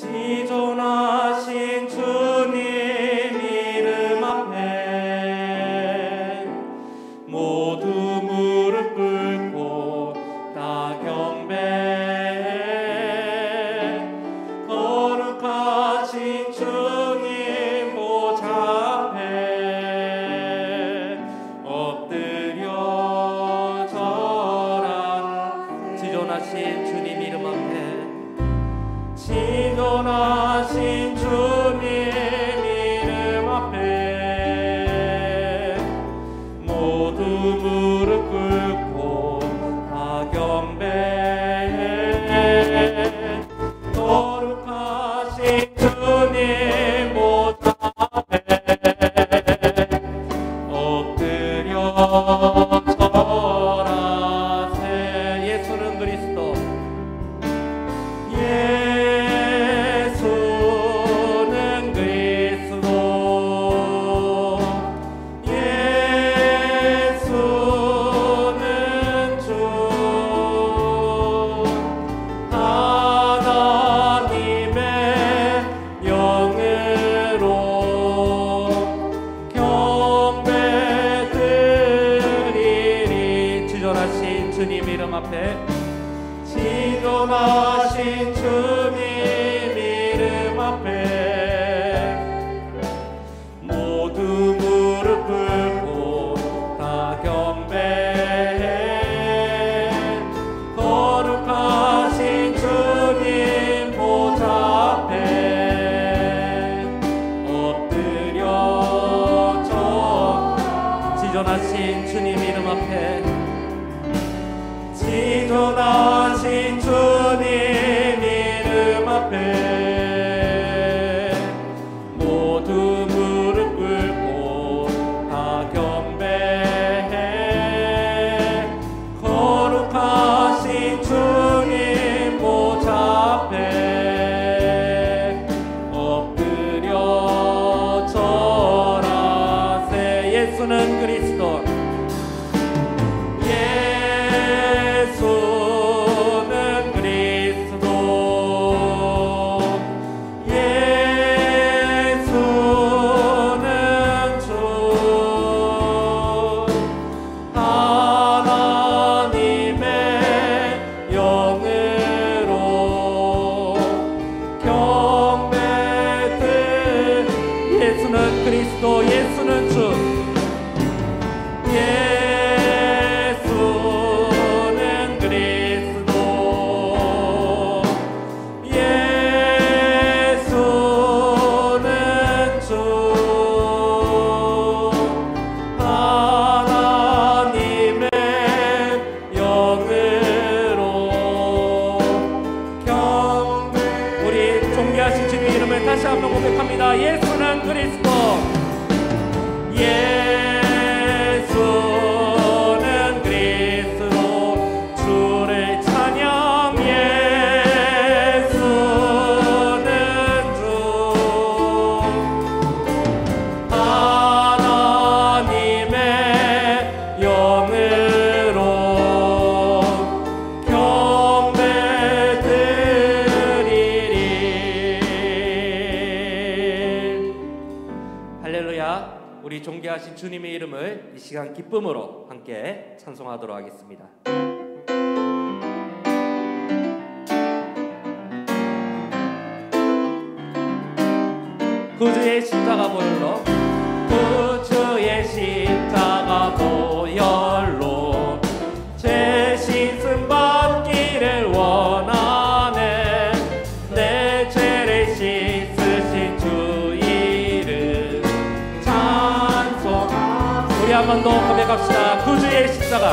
지존하신 주님 이름 앞에 모두 무릎 꿇고 다 경배해. 거룩하신 주님 보좌 앞에 엎드려 절하라. 지존하신 주님 이름 앞에 지존하신 주님 이름 앞에 모두 무릎 꿇고 다 경배해. 거룩하신 주님 보좌 앞에 엎드려 절하세. 예수는 그리스도. 예수는 그리스도. 예수는 주. 하나님의 영으로 경배드리리. 지존하신 주님 이름 앞에 지존하신 주님 이름 앞에 모두 무릎 꿇고 다 경배해. 거룩하신 주님 보좌 앞에 엎드려 지존하신 주님 이름 앞에 지존하신 주님 이름 앞에 모두 무릎 꿇고 다 경배해. 거룩하신 주님 보좌 앞에 엎드려 절하세. 예수는 그리스도. 예수는 그리스도. 예수는 주. 하나님의 영으로 경배드. 예수는 그리스도. 예수는 주. 예수는 그리스도. 예수는 주. 하나님의 영으로 경배. 우리 존귀하신 주님 이름을 다시 한번 고백합니다. 예수는 그리스도. 예수는 그리스도. 주를 찬양. 예수는 주. 하나님의 영으로 경배드리리. 할렐루야. 우리 존귀하신 주님의 이름을 이 시간 기쁨으로 함께 찬송하도록 하겠습니다. 구주의 십자가 보혈로. 구주의 십자가 보혈로 죄 씻음 받기를 원하네. 내 죄를 씻으신 주 이름 찬송. 우리 한 번 더 고백합시다. 구주의 십자가.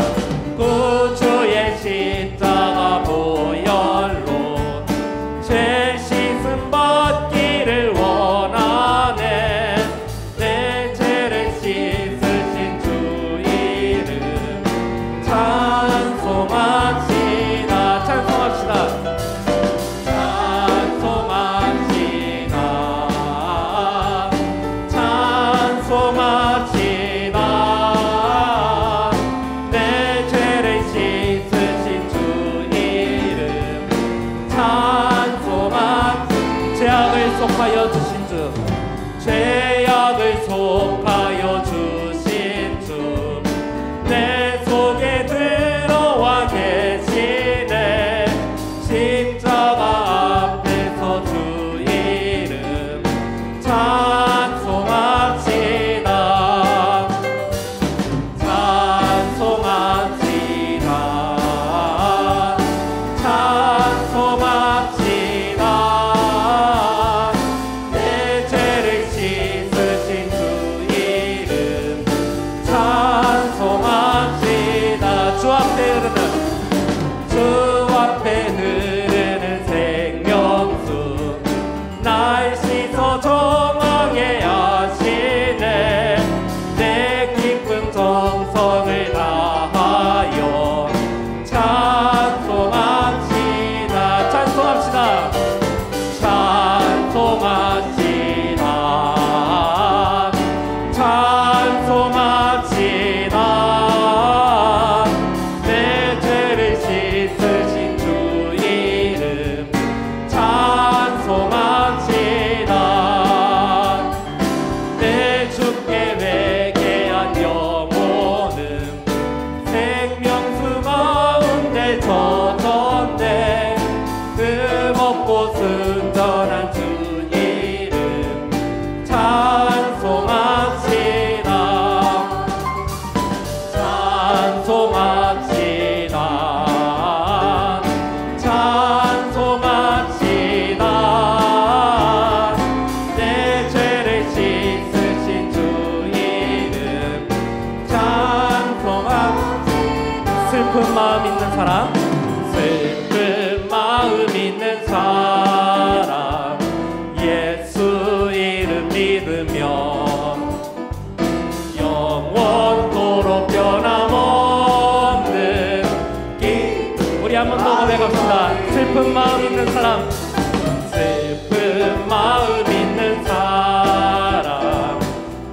구주의 십자가 보혈로 죄 씻음 받기를 원하네. 내 죄를 씻으신 주 이름 찬송합시다. 찬송합시다. 찬송합시다. 찬송합시다. 내 속하여 주신 주, 죄악을 속하여 주신 주, 내 속에 들어와 계시네. 십자가 앞에서 주 이름 찬송합시다. 찬송합시다. 찬송합시다. 내 죄를 씻으신 주 이름 찬송합시다. 주 앞에 흐르는, 주 앞에 흐르는 생명수, 날 씻어 정하게 하시네. 내 깊은 정성을 다하여 찬송합시다. 찬송합시다. 찬송합시다. 찬송합시다. 내 죄를 씻으신 주 이름 찬송합시다. 내 주께 회개한 영혼은 생명수 가운데 젖었네. 흠없고 순전한 주 이름 찬송합시다. 찬송합시다. 찬송합시다. 내 죄를 씻으신 주 이름 찬송합시다. 슬픈 마음 있는 사람, 슬픈 마음 있는 사람, 예수 이름 믿으면 영원토록 변함없는 길. 우리 한 번 더 고백합시다. 슬픈 마음 있는 사람, 슬픈 마음 있는 사람,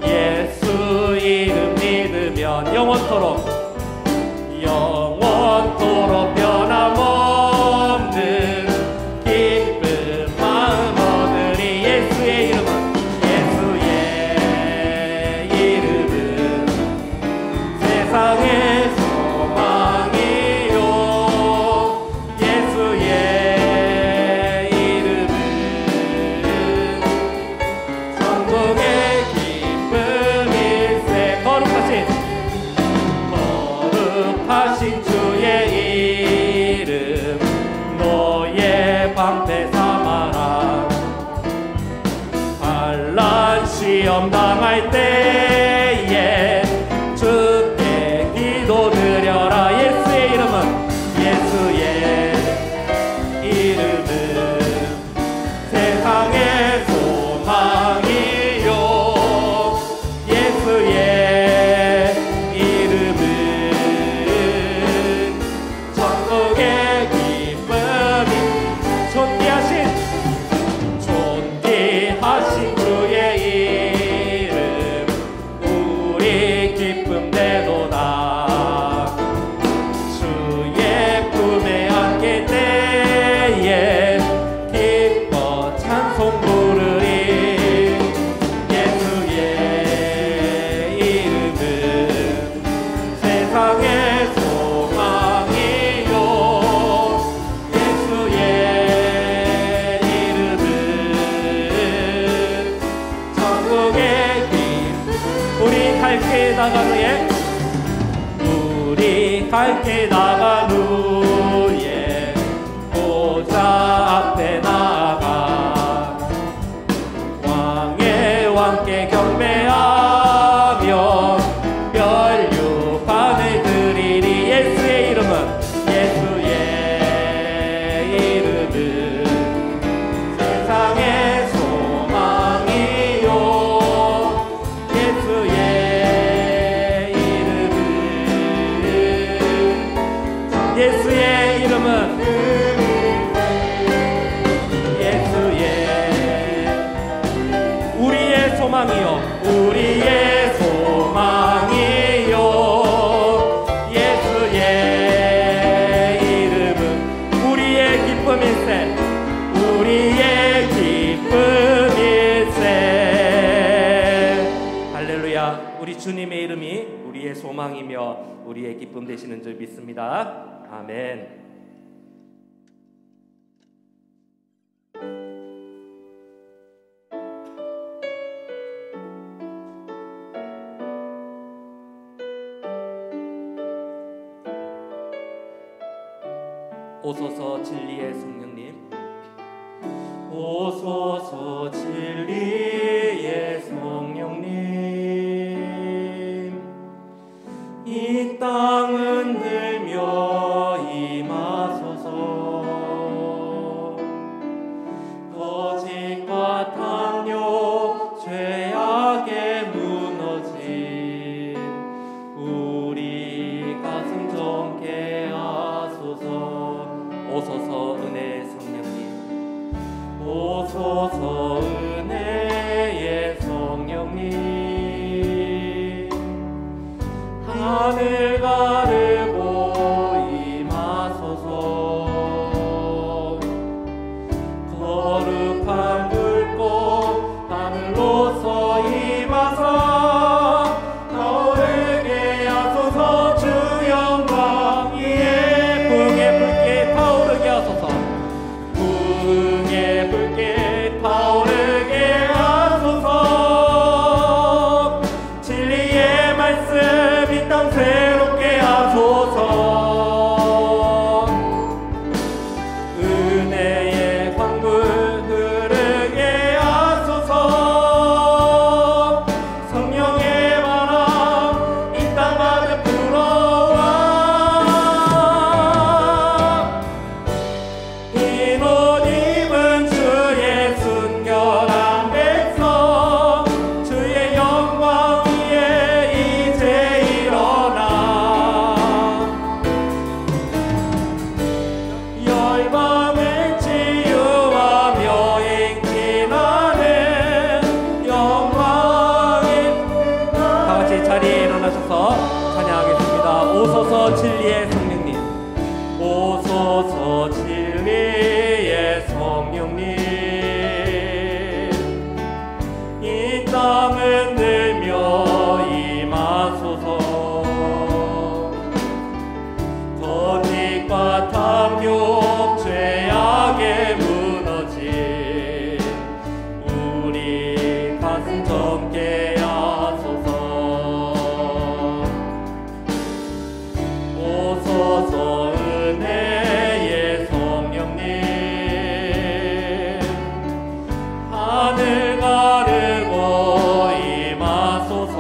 예수 이름 믿으면 영원토록 변함없는 기쁜 마음 얻으리. 예수의 이름은, 예수의 이름은 세상의 소망이요. 예수의 이름은 천국의 기쁨일세. 거룩하신 주의 이름 너의 방패 삼아라. 환난 시험 당할 때에 주께 기도드려라. 예수의 이름은, 예수의 이름은 세상의 소망이요. 예수의 이름은 천국의 기쁨이. 존귀하신 주의 이름 우리 기쁨 되도다. 주의 품에 안길 때에 기뻐 찬송 부르리. 예수의 이름은 세상의 소망이요. 예수의 이름은 천국의 길. 우리 갈 길 나간 후에, 우리 갈 길 나간 후에 보좌 앞에 나가 왕의 왕께 경배하며 멸류관을 드리리. 예수의 이름은, 예수의 이름은 세상의 소망이요. 예수의 이름은, 예수의 주님의 이름이 우리의 소망이며 우리의 기쁨 되시는 줄 믿습니다. 아멘. 오소서 진리의 성령님, 오소서 진리의 성령님, 이 땅은 들며 임하소서. 거짓과 탐욕 죄악에 무너진 우리 가슴 정케 하소서. 오소서 은혜의 성령님, 오소서 은혜의 성령님, 하늘 가르고 임하소서. 거룩한 불꽃 하늘로서 임하사 타오르게 하소서. 주 영광 위에 붕의 불길 타오르게 하소서. 붕의 불길 타오르게 하소서. 진리의 말씀 이 땅 새롭게 하소서. 은혜의 강물 흐르게 하소서. 성령의 바람 이 땅마다 불어와. 흰 옷 입은 주의 순결한 백성, 주의 영광 위에 이제 일어나. 열방을 치유하며 행진하는 영광의 다같이 자리에 일어나셔서 찬양하겠습니다. 오소서 진리의 성령님, 오소서 진리의 성령님, 이 땅은 들며 임하소서. 거짓과 탐욕 죄악에 무너진 우리 가슴 정케 하소서. 오소서 은혜의 성령님, 하늘 가르고 임하소서.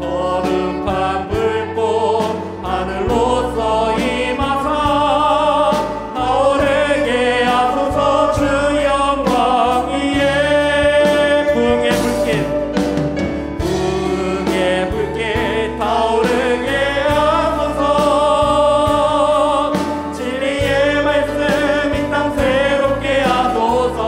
거룩한 불꽃 하늘로서 임하사 타오르게 하소서. 주 영광 위에 붕의 불길, 붕의 불길 타오르게 하소서. 진리의 말씀 이 땅 새롭게 하소서.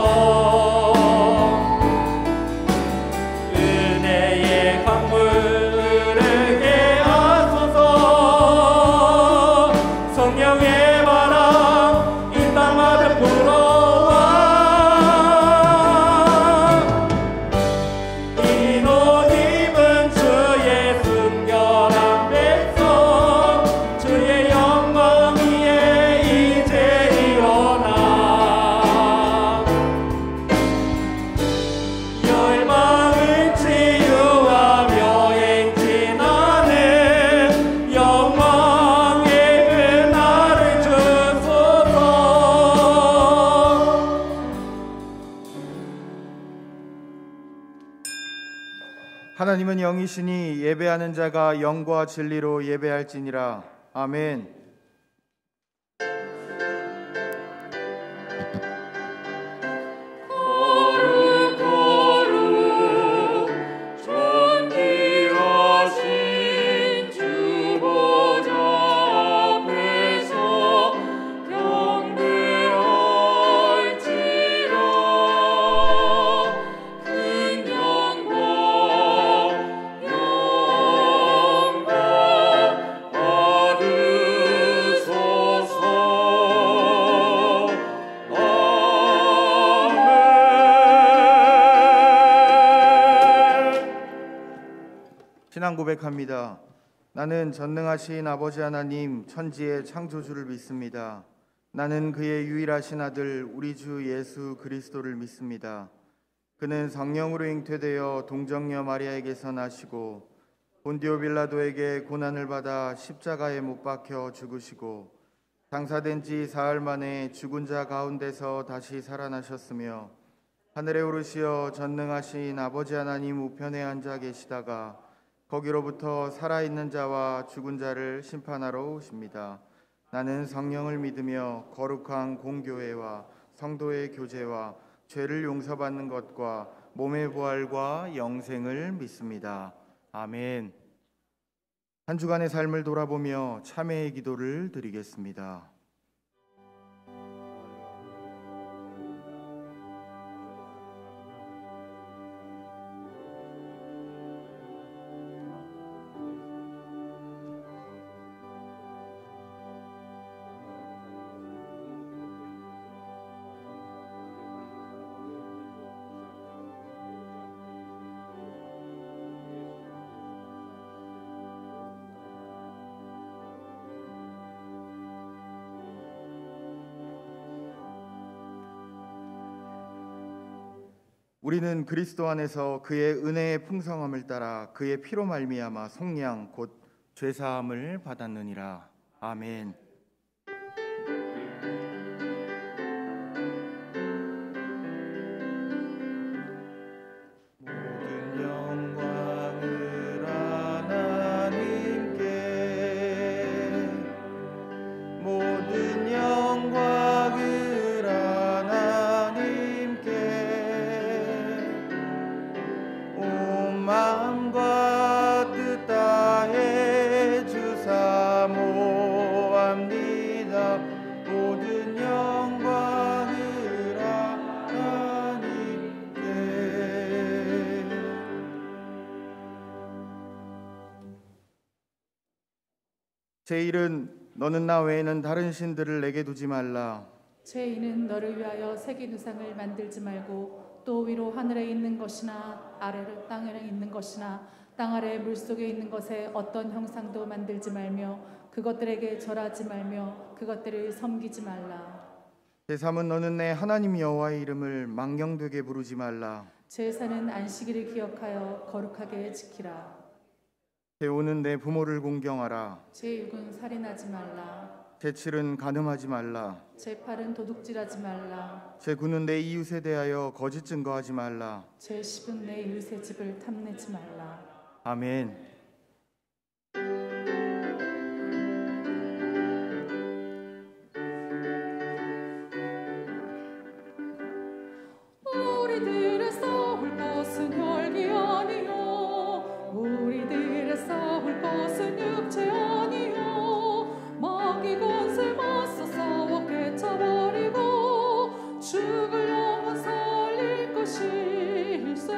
은혜의 강물 흐르게 하소서. 성령의 바람 이 땅마다 불어와. 흰 옷 입은 주의 순결한 백성, 주의 영광 위에 이제 일어나. 열방을 치유하며 행진하는 영광의 그날을 주소서. 하나님은 영이시니 예배하는 자가 영과 진리로 예배할지니라. 아멘. 거룩 존귀하신 주 보좌 앞에서 경배할지라. 큰 영광 영광 받으리라. 신앙 고백합니다. 나는 전능하신 아버지 하나님 천지의 창조주를 믿습니다. 나는 그의 유일하신 아들 우리 주 예수 그리스도를 믿습니다. 그는 성령으로 잉태되어 동정녀 마리아에게서 나시고 본디오 빌라도에게 고난을 받아 십자가에 못 박혀 죽으시고 장사된 지 사흘 만에 죽은 자 가운데서 다시 살아나셨으며 하늘에 오르시어 전능하신 아버지 하나님 우편에 앉아 계시다가 거기로부터 살아있는 자와 죽은 자를 심판하러 오십니다. 나는 성령을 믿으며 거룩한 공교회와 성도의 교제와 죄를 용서받는 것과 몸의 부활과 영생을 믿습니다. 아멘. 한 주간의 삶을 돌아보며 참회의 기도를 드리겠습니다. 우리는 그리스도 안에서 그의 은혜의 풍성함을 따라 그의 피로 말미암아 속량 곧 죄사함을 받았느니라. 아멘. 모든 영광을 하나님께, 모든 영광을 하나님께 온 마음과 뜻 다해 주사 모합니다. 모든 영광을 하나님께. 제1은 너는 나 외에는 다른 신들을 내게 두지 말라. 제2는 너를 위하여 새긴 우상을 만들지 말고 또 위로 하늘에 있는 것이나 아래로 땅에 있는 것이나 땅 아래 물속에 있는 것에 어떤 형상도 만들지 말며 그것들에게 절하지 말며 그것들을 섬기지 말라. 제3은 너는 내 하나님 여호와의 이름을 망령되게 부르지 말라. 제4는 안식일을 기억하여 거룩하게 지키라. 제5는 내 부모를 공경하라. 제6은 살인하지 말라. 제7은 간음하지 말라. 제8은 도둑질하지 말라. 제9는 내 이웃에 대하여 거짓 증거하지 말라. 제10은 내 이웃의 집을 탐내지 말라. 아멘. 우리들의 싸울 것은 혈기 아니요 우리들의 싸울 것은 육체 아니요 마귀 권세 맞서 싸워 깨쳐버리고 죽을 영혼 살릴 것일세.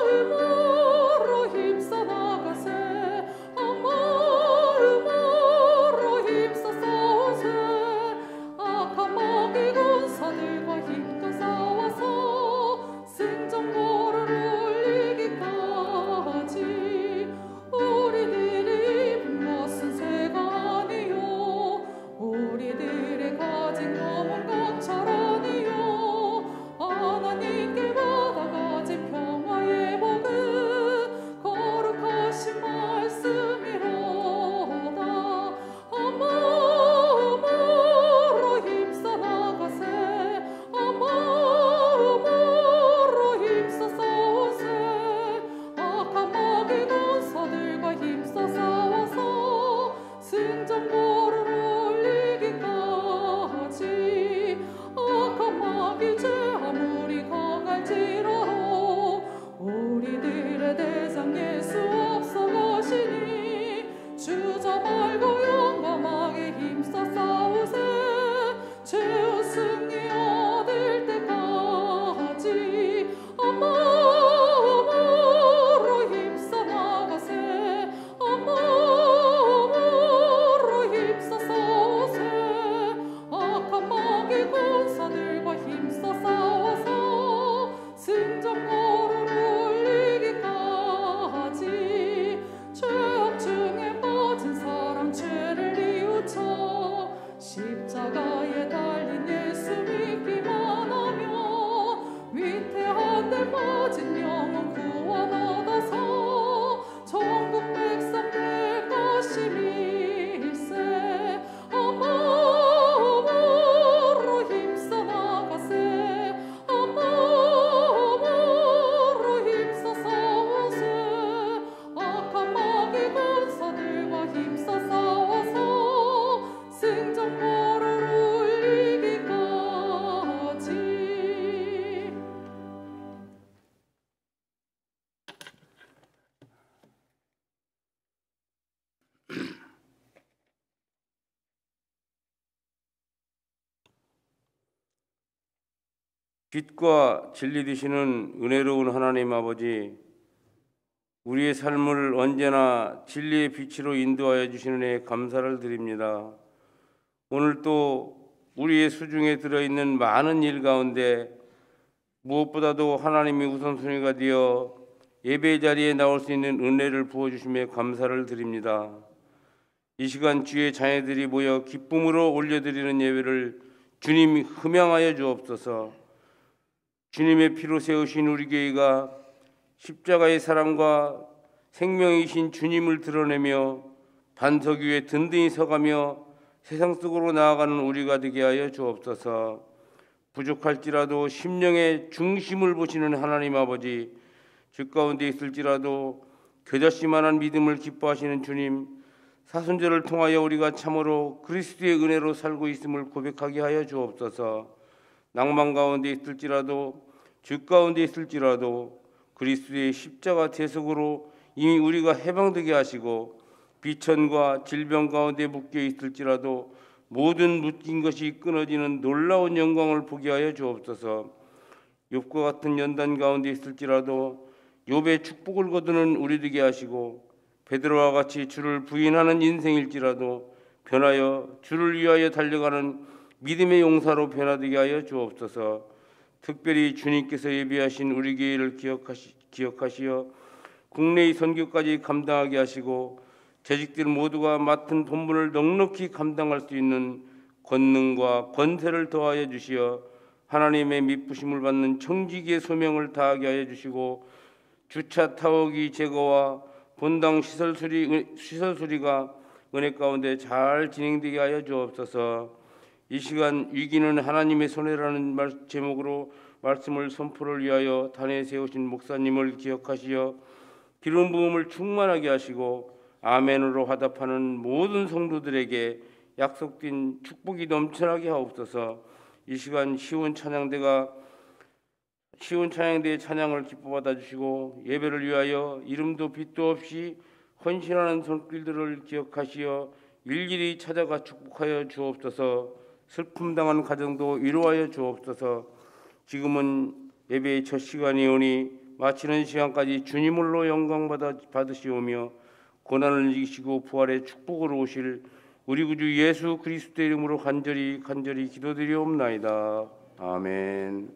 마음으로 힘써 나가세. 마음으로 힘써 싸우세. 악한 마귀 군사들과 힘껏 싸워서 승전고를 울리기까지 우리들 십자가에 달린 예수 믿기만 하며 위태한 데 빠진 영혼 구원 얻어서 천국 백성 될 것이밀세. 암으로 힘써 나가세. 암으로 힘써 싸우세. 악한 마귀 군사들과 힘써 싸워서 승전보를 울리기까지. 빛과 진리 되시는 은혜로운 하나님 아버지, 우리의 삶을 언제나 진리의 빛으로 인도하여 주시는 애 감사를 드립니다. 오늘 또 우리의 수중에 들어있는 많은 일 가운데 무엇보다도 하나님이 우선순위가 되어 예배 자리에 나올 수 있는 은혜를 부어주심에 감사를 드립니다. 이 시간 주의 자녀들이 모여 기쁨으로 올려드리는 예배를 주님이 흠양하여 주옵소서. 주님의 피로 세우신 우리 교회가 십자가의 사랑과 생명이신 주님을 드러내며 반석 위에 든든히 서가며 세상 속으로 나아가는 우리가 되게 하여 주옵소서. 부족할지라도 심령의 중심을 보시는 하나님 아버지, 주 가운데 있을지라도 겨자씨만한 믿음을 기뻐하시는 주님, 사순절을 통하여 우리가 참으로 그리스도의 은혜로 살고 있음을 고백하게 하여 주옵소서. 낭만 가운데 있을지라도 주 가운데 있을지라도 그리스도의 십자가 대속으로 이미 우리가 해방되게 하시고, 비천과 질병 가운데 묶여 있을지라도 모든 묶인 것이 끊어지는 놀라운 영광을 보게 하여 주옵소서. 욥과 같은 연단 가운데 있을지라도 욥의 축복을 거두는 우리 되게 하시고, 베드로와 같이 주를 부인하는 인생일지라도 변하여 주를 위하여 달려가는 믿음의 용사로 변화되게 하여 주옵소서. 특별히 주님께서 예비하신 우리 교회를 기억하시어 국내의 선교까지 감당하게 하시고, 재직들 모두가 맡은 본분을 넉넉히 감당할 수 있는 권능과 권세를 더하여 주시어 하나님의 미쁘심을 받는 청지기의 소명을 다하게 하여 주시고, 주차 타워기 제거와 본당 시설 수리가 은혜 가운데 잘 진행되게 하여 주옵소서. 이 시간 위기는 하나님의 손해라는 제목으로 말씀을 선포를 위하여 단에 세우신 목사님을 기억하시어 기름 부음을 충만하게 하시고, 아멘으로 화답하는 모든 성도들에게 약속된 축복이 넘쳐나게 하옵소서. 이 시간 시온 찬양대의 찬양을 기뻐 받아주시고, 예배를 위하여 이름도 빛도 없이 헌신하는 손길들을 기억하시어 일일이 찾아가 축복하여 주옵소서. 슬픔 당한 가정도 위로하여 주옵소서. 지금은 예배의 첫 시간이오니 마치는 시간까지 주님을로 영광 받으시오며 고난을 이기시고 부활의 축복으로 오실 우리 구주 예수 그리스도의 이름으로 간절히 기도드리옵나이다. 아멘.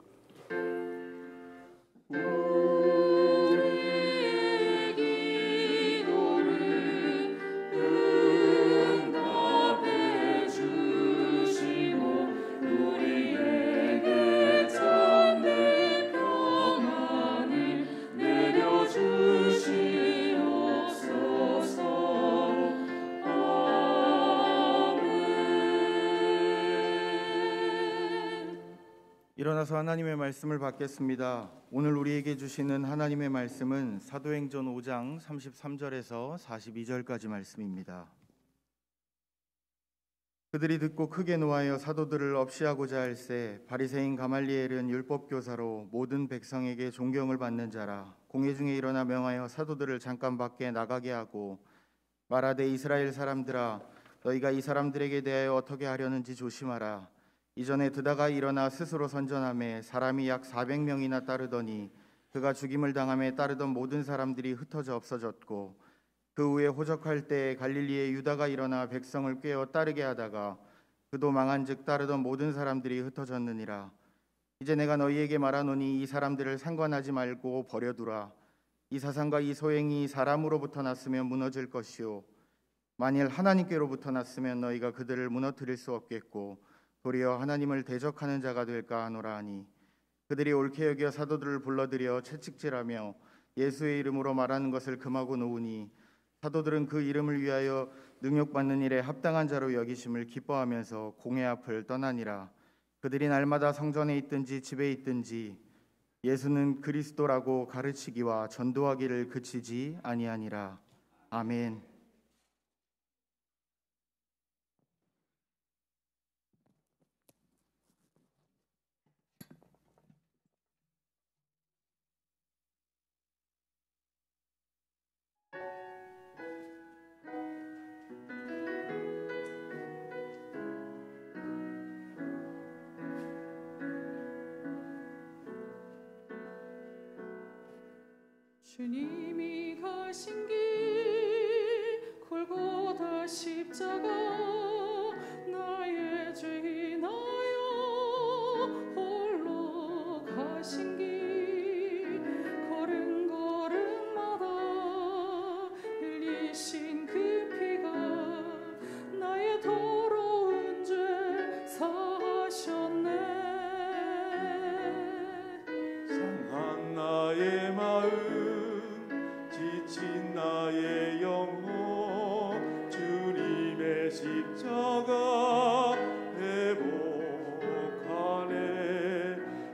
일어나서 하나님의 말씀을 받겠습니다. 오늘 우리에게 주시는 하나님의 말씀은 사도행전 5장 33절에서 42절까지 말씀입니다. 그들이 듣고 크게 노하여 사도들을 없이하고자 할새 바리새인 가말리엘은 율법교사로 모든 백성에게 존경을 받는 자라. 공회 중에 일어나 명하여 사도들을 잠깐 밖에 나가게 하고 말하되, 이스라엘 사람들아, 너희가 이 사람들에게 대하여 어떻게 하려는지 조심하라. 이전에 드다가 일어나 스스로 선전하며 사람이 약 400명이나 따르더니 그가 죽임을 당함에 따르던 모든 사람들이 흩어져 없어졌고, 그 후에 호적할 때 갈릴리에 유다가 일어나 백성을 꾀어 따르게 하다가 그도 망한즉 따르던 모든 사람들이 흩어졌느니라. 이제 내가 너희에게 말하노니 이 사람들을 상관하지 말고 버려두라. 이 사상과 이 소행이 사람으로부터 났으면 무너질 것이요 만일 하나님께로부터 났으면 너희가 그들을 무너뜨릴 수 없겠고 도리어 하나님을 대적하는 자가 될까 하노라 하니 그들이 옳게 여겨 사도들을 불러들여 채찍질하며 예수의 이름으로 말하는 것을 금하고 놓으니 사도들은 그 이름을 위하여 능욕받는 일에 합당한 자로 여기심을 기뻐하면서 공회 앞을 떠나니라. 그들이 날마다 성전에 있든지 집에 있든지 예수는 그리스도라고 가르치기와 전도하기를 그치지 아니하니라. 아멘. 주님이 가신 길 골고다 십자가 나의 죄 인하여 홀로 가신 길 걸음걸음마다 흘리신 그 피가 나의 더러운 죄 사하셨네. 상한 나의 마음 지친 나의 영혼 주님의 십자가 회복하네.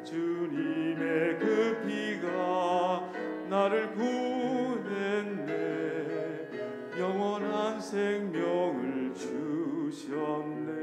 주님의 그 피가 나를 구했네. 영원한 생명을 주셨네.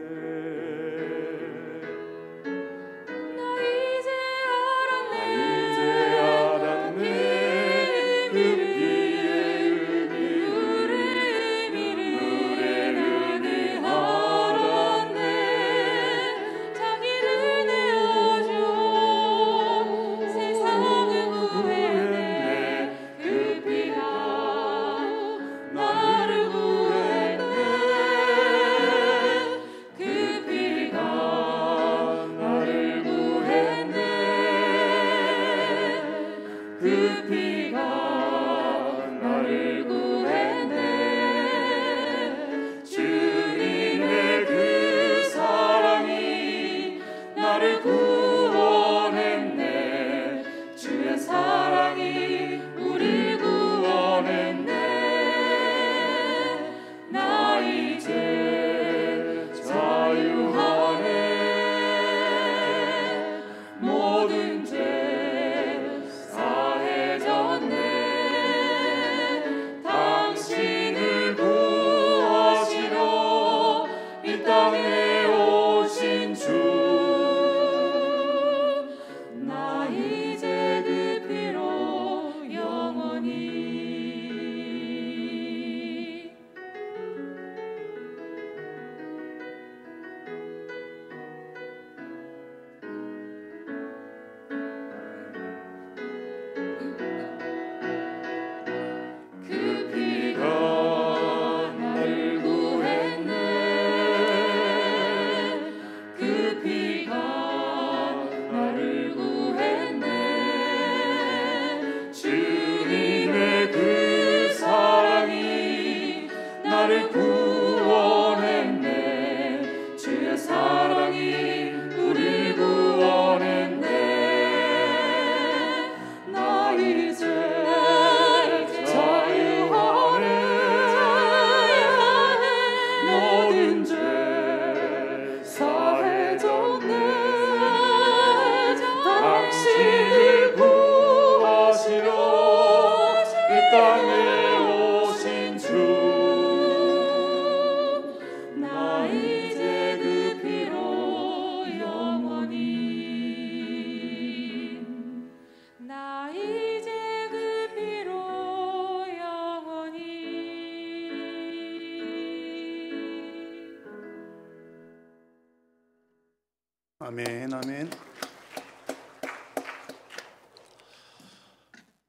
아멘, 아멘.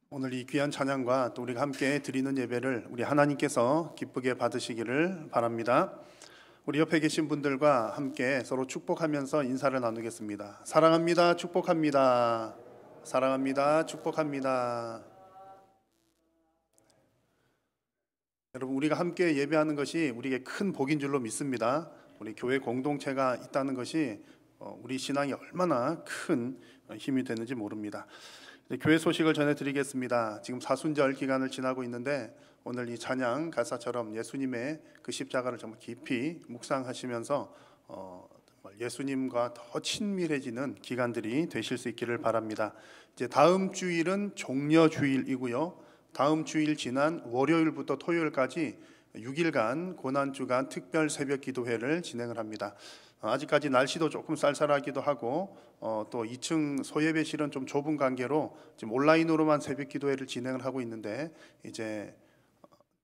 오늘 이 귀한 찬양과 또 우리가 함께 드리는 예배를 우리 하나님께서 기쁘게 받으시기를 바랍니다. 우리 옆에 계신 분들과 함께 서로 축복하면서 인사를 나누겠습니다. 사랑합니다. 축복합니다. 사랑합니다. 축복합니다. 여러분, 우리가 함께 예배하는 것이 우리에게 큰 복인 줄로 믿습니다. 우리 교회 공동체가 있다는 것이 우리 신앙이 얼마나 큰 힘이 되는지 모릅니다. 교회 소식을 전해드리겠습니다. 지금 사순절 기간을 지나고 있는데 오늘 이 찬양 가사처럼 예수님의 그 십자가를 정말 깊이 묵상하시면서 정말 예수님과 더 친밀해지는 기간들이 되실 수 있기를 바랍니다. 이제 다음 주일은 종려주일이고요. 다음 주일 지난 월요일부터 토요일까지 6일간 고난주간 특별 새벽 기도회를 진행을 합니다. 아직까지 날씨도 조금 쌀쌀하기도 하고 또 2층 소예배실은 좀 좁은 관계로 지금 온라인으로만 새벽 기도회를 진행을 하고 있는데 이제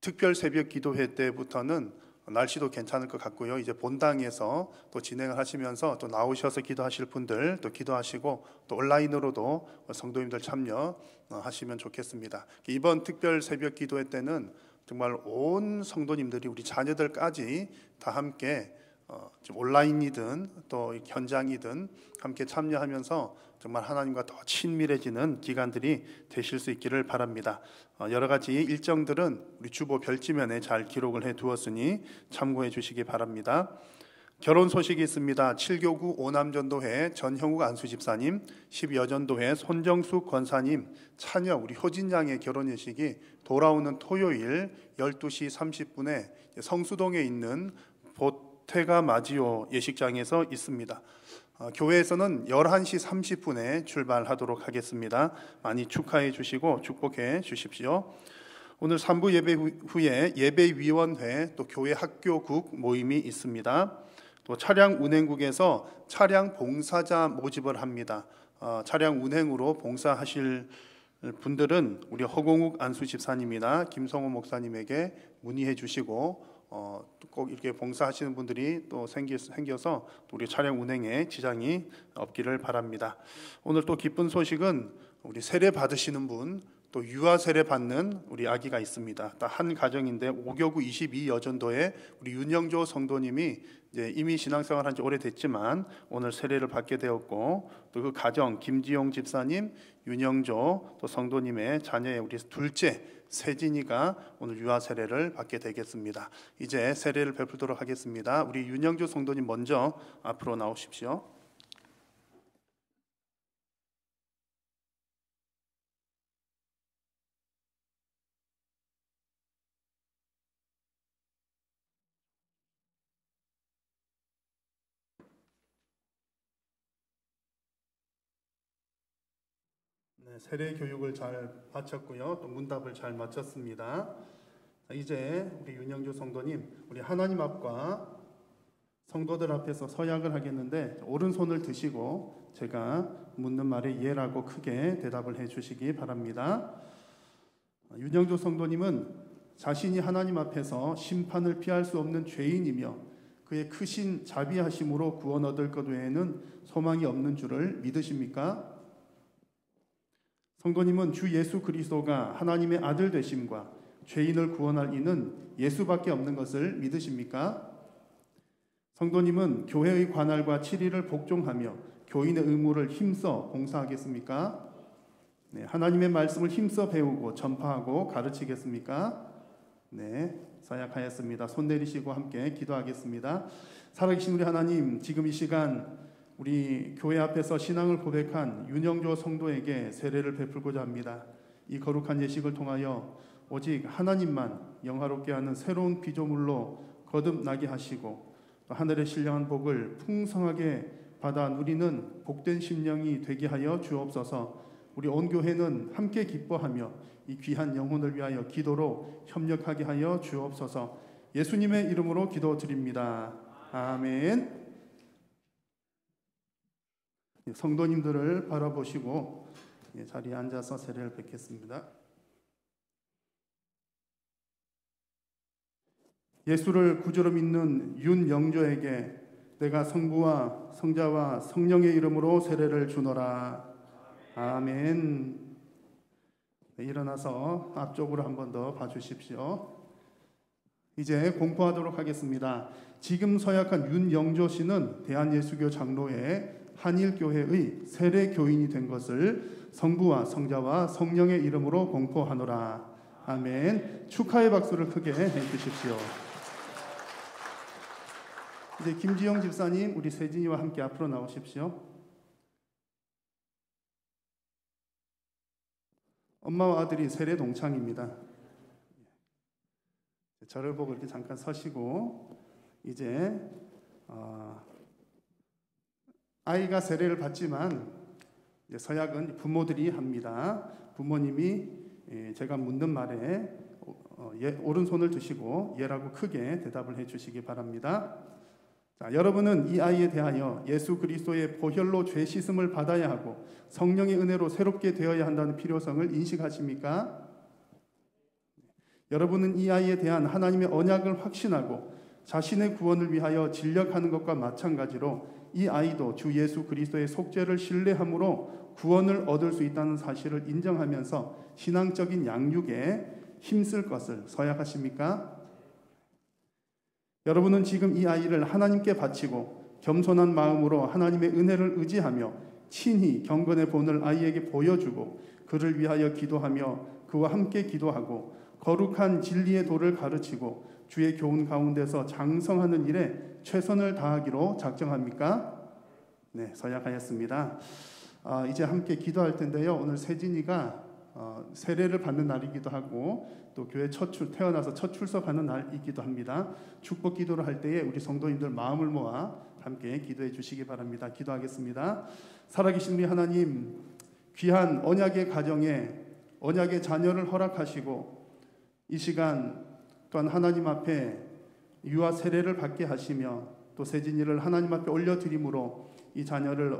특별 새벽 기도회 때부터는 날씨도 괜찮을 것 같고요. 이제 본당에서 또 진행을 하시면서 또 나오셔서 기도하실 분들 또 기도하시고 또 온라인으로도 성도님들 참여하시면 좋겠습니다. 이번 특별 새벽 기도회 때는 정말 온 성도님들이 우리 자녀들까지 다 함께 온라인이든 또 현장이든 함께 참여하면서 정말 하나님과 더 친밀해지는 기간들이 되실 수 있기를 바랍니다. 여러 가지 일정들은 우리 주보 별지면에 잘 기록을 해 두었으니 참고해 주시기 바랍니다. 결혼 소식이 있습니다. 7교구 오남전도회 전형욱 안수집사님, 12여전도회 손정숙 권사님 차녀 우리 효진양의 결혼 예식이 돌아오는 토요일 12시 30분에 성수동에 있는 보태가 마지오 예식장에서 있습니다. 교회에서는 11시 30분에 출발하도록 하겠습니다. 많이 축하해 주시고 축복해 주십시오. 오늘 3부 예배 후에 예배위원회 또 교회 학교국 모임이 있습니다. 또 차량 운행국에서 차량 봉사자 모집을 합니다. 차량 운행으로 봉사하실 분들은 우리 허공욱 안수 집사님이나 김성호 목사님에게 문의해 주시고 꼭 이렇게 봉사하시는 분들이 또 생겨서 우리 차량 운행에 지장이 없기를 바랍니다. 오늘 또 기쁜 소식은 우리 세례 받으시는 분, 또 유아 세례 받는 우리 아기가 있습니다. 딱 한 가정인데 5교구 22여전도에 우리 윤영조 성도님이 이제 이미 신앙생활한 지 오래됐지만 오늘 세례를 받게 되었고 또 그 가정 김지용 집사님, 윤영조 또 성도님의 자녀의 우리 둘째 세진이가 오늘 유아 세례를 받게 되겠습니다. 이제 세례를 베풀도록 하겠습니다. 우리 윤영조 성도님 먼저 앞으로 나오십시오. 네, 세례 교육을 잘 마쳤고요. 또 문답을 잘 마쳤습니다. 이제 우리 윤영주 성도님, 우리 하나님 앞과 성도들 앞에서 서약을 하겠는데 오른손을 드시고 제가 묻는 말에 예라고 크게 대답을 해 주시기 바랍니다. 윤영주 성도님은 자신이 하나님 앞에서 심판을 피할 수 없는 죄인이며 그의 크신 자비하심으로 구원 얻을 것 외에는 소망이 없는 줄을 믿으십니까? 성도님은 주 예수 그리스도가 하나님의 아들 되심과 죄인을 구원할 이는 예수밖에 없는 것을 믿으십니까? 성도님은 교회의 관할과 치리를 복종하며 교인의 의무를 힘써 봉사하겠습니까? 네, 하나님의 말씀을 힘써 배우고 전파하고 가르치겠습니까? 네, 서약하였습니다. 손 내리시고 함께 기도하겠습니다. 살아계신 우리 하나님, 지금 이 시간 우리 교회 앞에서 신앙을 고백한 윤영조 성도에게 세례를 베풀고자 합니다. 이 거룩한 예식을 통하여 오직 하나님만 영화롭게 하는 새로운 피조물로 거듭나게 하시고 또 하늘의 신령한 복을 풍성하게 받아 누리는 복된 심령이 되게 하여 주옵소서. 우리 온 교회는 함께 기뻐하며 이 귀한 영혼을 위하여 기도로 협력하게 하여 주옵소서. 예수님의 이름으로 기도드립니다. 아멘. 성도님들을 바라보시고 자리에 앉아서 세례를 뵙겠습니다. 예수를 구주로 믿는 윤영조에게 내가 성부와 성자와 성령의 이름으로 세례를 주노라. 아멘. 네, 일어나서 앞쪽으로 한 번 더 봐주십시오. 이제 공포하도록 하겠습니다. 지금 서약한 윤영조 씨는 대한예수교 장로회 한일교회의 세례 교인이 된 것을 성부와 성자와 성령의 이름으로 공포하노라. 아멘. 축하의 박수를 크게 해주십시오. 이제 김지영 집사님, 우리 세진이와 함께 앞으로 나오십시오. 엄마와 아들이 세례 동창입니다. 저를 보고 이렇게 잠깐 서시고, 이제 아이가 세례를 받지만 서약은 부모들이 합니다. 부모님이 제가 묻는 말에 오른손을 드시고 예라고 크게 대답을 해주시기 바랍니다. 자, 여러분은 이 아이에 대하여 예수 그리스도의 보혈로 죄 씻음을 받아야 하고 성령의 은혜로 새롭게 되어야 한다는 필요성을 인식하십니까? 여러분은 이 아이에 대한 하나님의 언약을 확신하고 자신의 구원을 위하여 진력하는 것과 마찬가지로 이 아이도 주 예수 그리스도의 속죄를 신뢰함으로 구원을 얻을 수 있다는 사실을 인정하면서 신앙적인 양육에 힘쓸 것을 서약하십니까? 여러분은 지금 이 아이를 하나님께 바치고 겸손한 마음으로 하나님의 은혜를 의지하며 친히 경건의 본을 아이에게 보여주고 그를 위하여 기도하며 그와 함께 기도하고 거룩한 진리의 도를 가르치고 주의 교훈 가운데서 장성하는 일에 최선을 다하기로 작정합니까? 네, 서약하였습니다. 이제 함께 기도할 텐데요. 오늘 세진이가 세례를 받는 날이기도 하고 또 교회 태어나서 첫 출석하는 날이기도 합니다. 축복 기도를 할 때에 우리 성도님들 마음을 모아 함께 기도해 주시기 바랍니다. 기도하겠습니다. 살아계신 우리 하나님, 귀한 언약의 가정에 언약의 자녀를 허락하시고 이 시간 또한 하나님 앞에 유아 세례를 받게 하시며 또 세진이를 하나님 앞에 올려드림으로 이 자녀를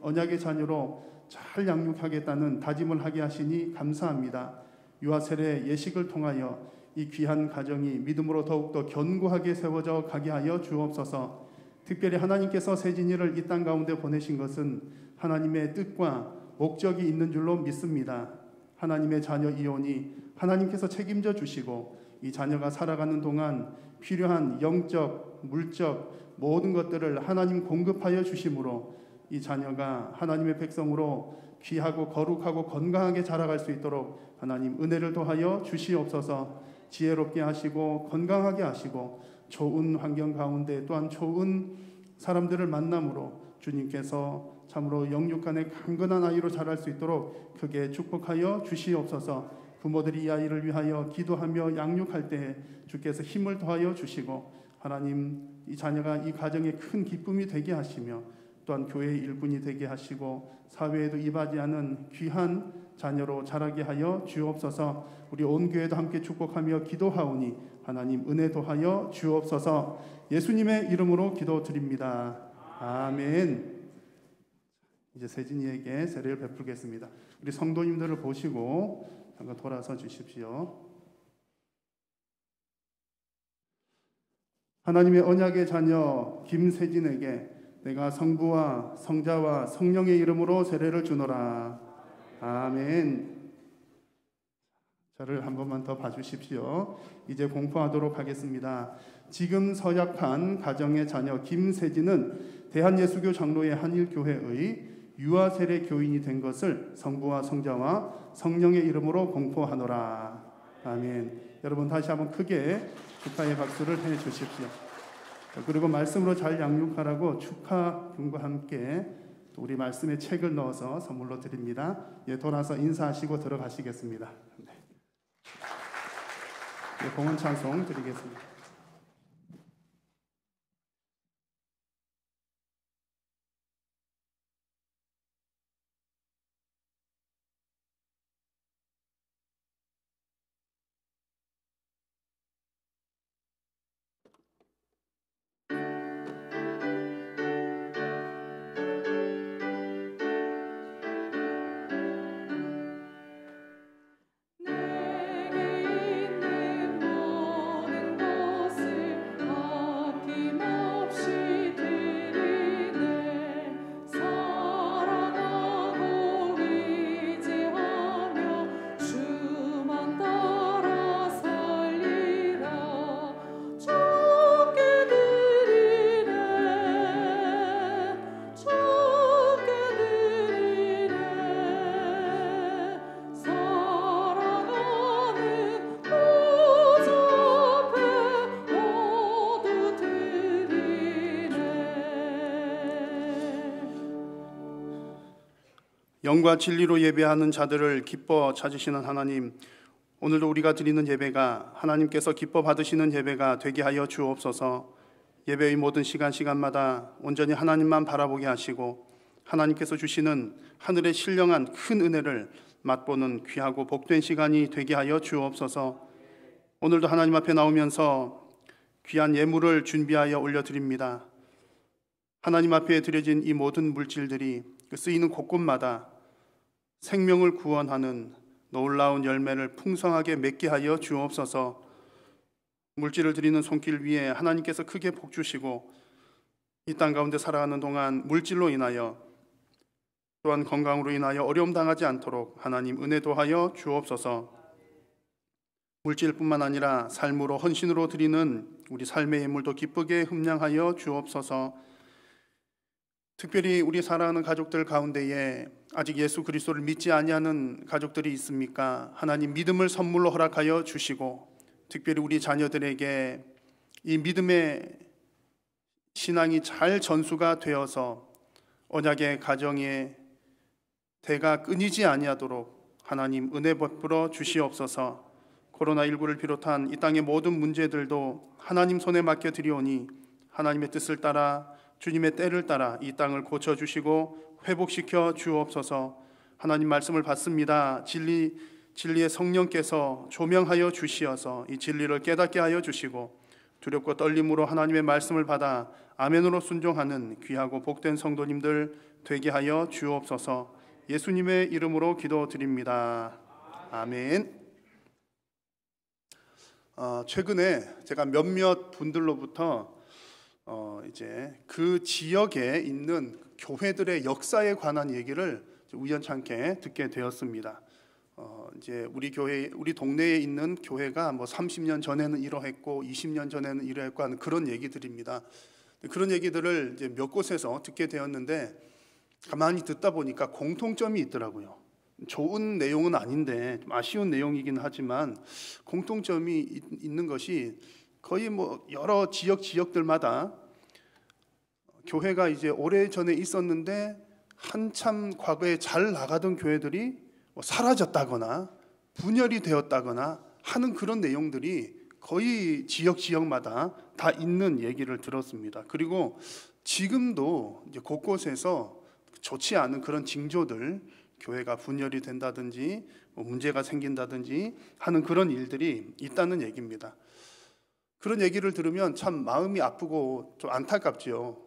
언약의 자녀로 잘 양육하겠다는 다짐을 하게 하시니 감사합니다. 유아 세례 예식을 통하여 이 귀한 가정이 믿음으로 더욱더 견고하게 세워져 가게 하여 주옵소서. 특별히 하나님께서 세진이를 이 땅 가운데 보내신 것은 하나님의 뜻과 목적이 있는 줄로 믿습니다. 하나님의 자녀 이온이 하나님께서 책임져 주시고 이 자녀가 살아가는 동안 필요한 영적, 물적 모든 것들을 하나님 공급하여 주심으로 이 자녀가 하나님의 백성으로 귀하고 거룩하고 건강하게 자라갈 수 있도록 하나님 은혜를 더하여 주시옵소서. 지혜롭게 하시고 건강하게 하시고 좋은 환경 가운데 또한 좋은 사람들을 만남으로 주님께서 참으로 영육간의 강건한 아이로 자랄 수 있도록 크게 축복하여 주시옵소서. 부모들이 이 아이를 위하여 기도하며 양육할 때 주께서 힘을 더하여 주시고 하나님 이 자녀가 이 가정에 큰 기쁨이 되게 하시며 또한 교회의 일꾼이 되게 하시고 사회에도 이바지하는 귀한 자녀로 자라게 하여 주옵소서. 우리 온 교회도 함께 축복하며 기도하오니 하나님 은혜 더하여 주옵소서. 예수님의 이름으로 기도드립니다. 아멘. 이제 세진이에게 세례를 베풀겠습니다. 우리 성도님들을 보시고 잠깐 돌아서 주십시오. 하나님의 언약의 자녀 김세진에게 내가 성부와 성자와 성령의 이름으로 세례를 주노라. 아멘. 저를 한 번만 더 봐주십시오. 이제 공포하도록 하겠습니다. 지금 서약한 가정의 자녀 김세진은 대한예수교 장로회 한일교회의 유아 세례 교인이 된 것을 성부와 성자와 성령의 이름으로 공포하노라. 아멘. 여러분 다시 한번 크게 축하의 박수를 해 주십시오. 그리고 말씀으로 잘 양육하라고 축하금과 함께 또 우리 말씀에 책을 넣어서 선물로 드립니다. 예, 돌아서 인사하시고 들어가시겠습니다. 네. 예, 공헌 찬송 드리겠습니다. 내게 있는 모든 것 영과 진리로 예배하는 자들을 기뻐 찾으시는 하나님, 오늘도 우리가 드리는 예배가 하나님께서 기뻐 받으시는 예배가 되게 하여 주옵소서. 예배의 모든 시간마다 온전히 하나님만 바라보게 하시고 하나님께서 주시는 하늘의 신령한 큰 은혜를 맛보는 귀하고 복된 시간이 되게 하여 주옵소서. 오늘도 하나님 앞에 나오면서 귀한 예물을 준비하여 올려드립니다. 하나님 앞에 드려진 이 모든 물질들이 쓰이는 곳곳마다 생명을 구원하는 놀라운 열매를 풍성하게 맺게 하여 주옵소서. 물질을 드리는 손길 위에 하나님께서 크게 복 주시고 이 땅 가운데 살아가는 동안 물질로 인하여 또한 건강으로 인하여 어려움 당하지 않도록 하나님 은혜 도하여 주옵소서. 물질뿐만 아니라 삶으로 헌신으로 드리는 우리 삶의 예물도 기쁘게 흠량하여 주옵소서. 특별히 우리 사랑하는 가족들 가운데에 아직 예수 그리스도를 믿지 아니하는 가족들이 있습니까? 하나님 믿음을 선물로 허락하여 주시고 특별히 우리 자녀들에게 이 믿음의 신앙이 잘 전수가 되어서 언약의 가정의 대가 끊이지 아니하도록 하나님 은혜 베풀어 주시옵소서. 코로나19를 비롯한 이 땅의 모든 문제들도 하나님 손에 맡겨드리오니 하나님의 뜻을 따라 주님의 때를 따라 이 땅을 고쳐주시고 회복시켜 주옵소서. 하나님 말씀을 받습니다. 진리의 성령께서 조명하여 주시어서 이 진리를 깨닫게 하여 주시고 두렵고 떨림으로 하나님의 말씀을 받아 아멘으로 순종하는 귀하고 복된 성도님들 되게 하여 주옵소서. 예수님의 이름으로 기도드립니다. 아멘. 최근에 제가 몇몇 분들로부터 이제 그 지역에 있는 교회들의 역사에 관한 얘기를 우연찮게 듣게 되었습니다. 이제 우리 동네에 있는 교회가 뭐 30년 전에는 이러했고 20년 전에는 이러했고 하는 그런 얘기들입니다. 그런 얘기들을 이제 몇 곳에서 듣게 되었는데 가만히 듣다 보니까 공통점이 있더라고요. 좋은 내용은 아닌데 좀 아쉬운 내용이긴 하지만 공통점이 있는 것이 거의 뭐 여러 지역들마다 교회가 이제 오래전에 있었는데 한참 과거에 잘 나가던 교회들이 사라졌다거나 분열이 되었다거나 하는 그런 내용들이 거의 지역마다 다 있는 얘기를 들었습니다. 그리고 지금도 이제 곳곳에서 좋지 않은 그런 징조들, 교회가 분열이 된다든지 문제가 생긴다든지 하는 그런 일들이 있다는 얘기입니다. 그런 얘기를 들으면 참 마음이 아프고 좀 안타깝죠.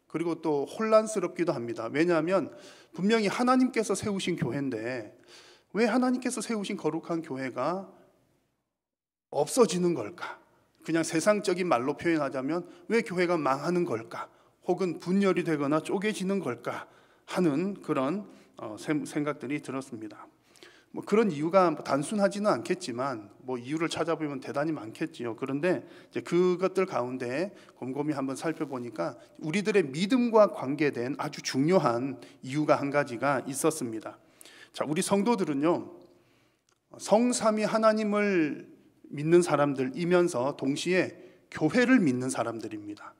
그리고 또 혼란스럽기도 합니다. 왜냐하면 분명히 하나님께서 세우신 교회인데 왜 하나님께서 세우신 거룩한 교회가 없어지는 걸까? 그냥 세상적인 말로 표현하자면 왜 교회가 망하는 걸까? 혹은 분열이 되거나 쪼개지는 걸까? 하는 그런 생각들이 들었습니다. 뭐 그런 이유가 단순하지는 않겠지만 뭐 이유를 찾아보면 대단히 많겠지요. 그런데 이제 그것들 가운데 곰곰이 한번 살펴보니까 우리들의 믿음과 관계된 아주 중요한 이유가 한 가지가 있었습니다. 자, 우리 성도들은요, 성삼위 하나님을 믿는 사람들이면서 동시에 교회를 믿는 사람들입니다.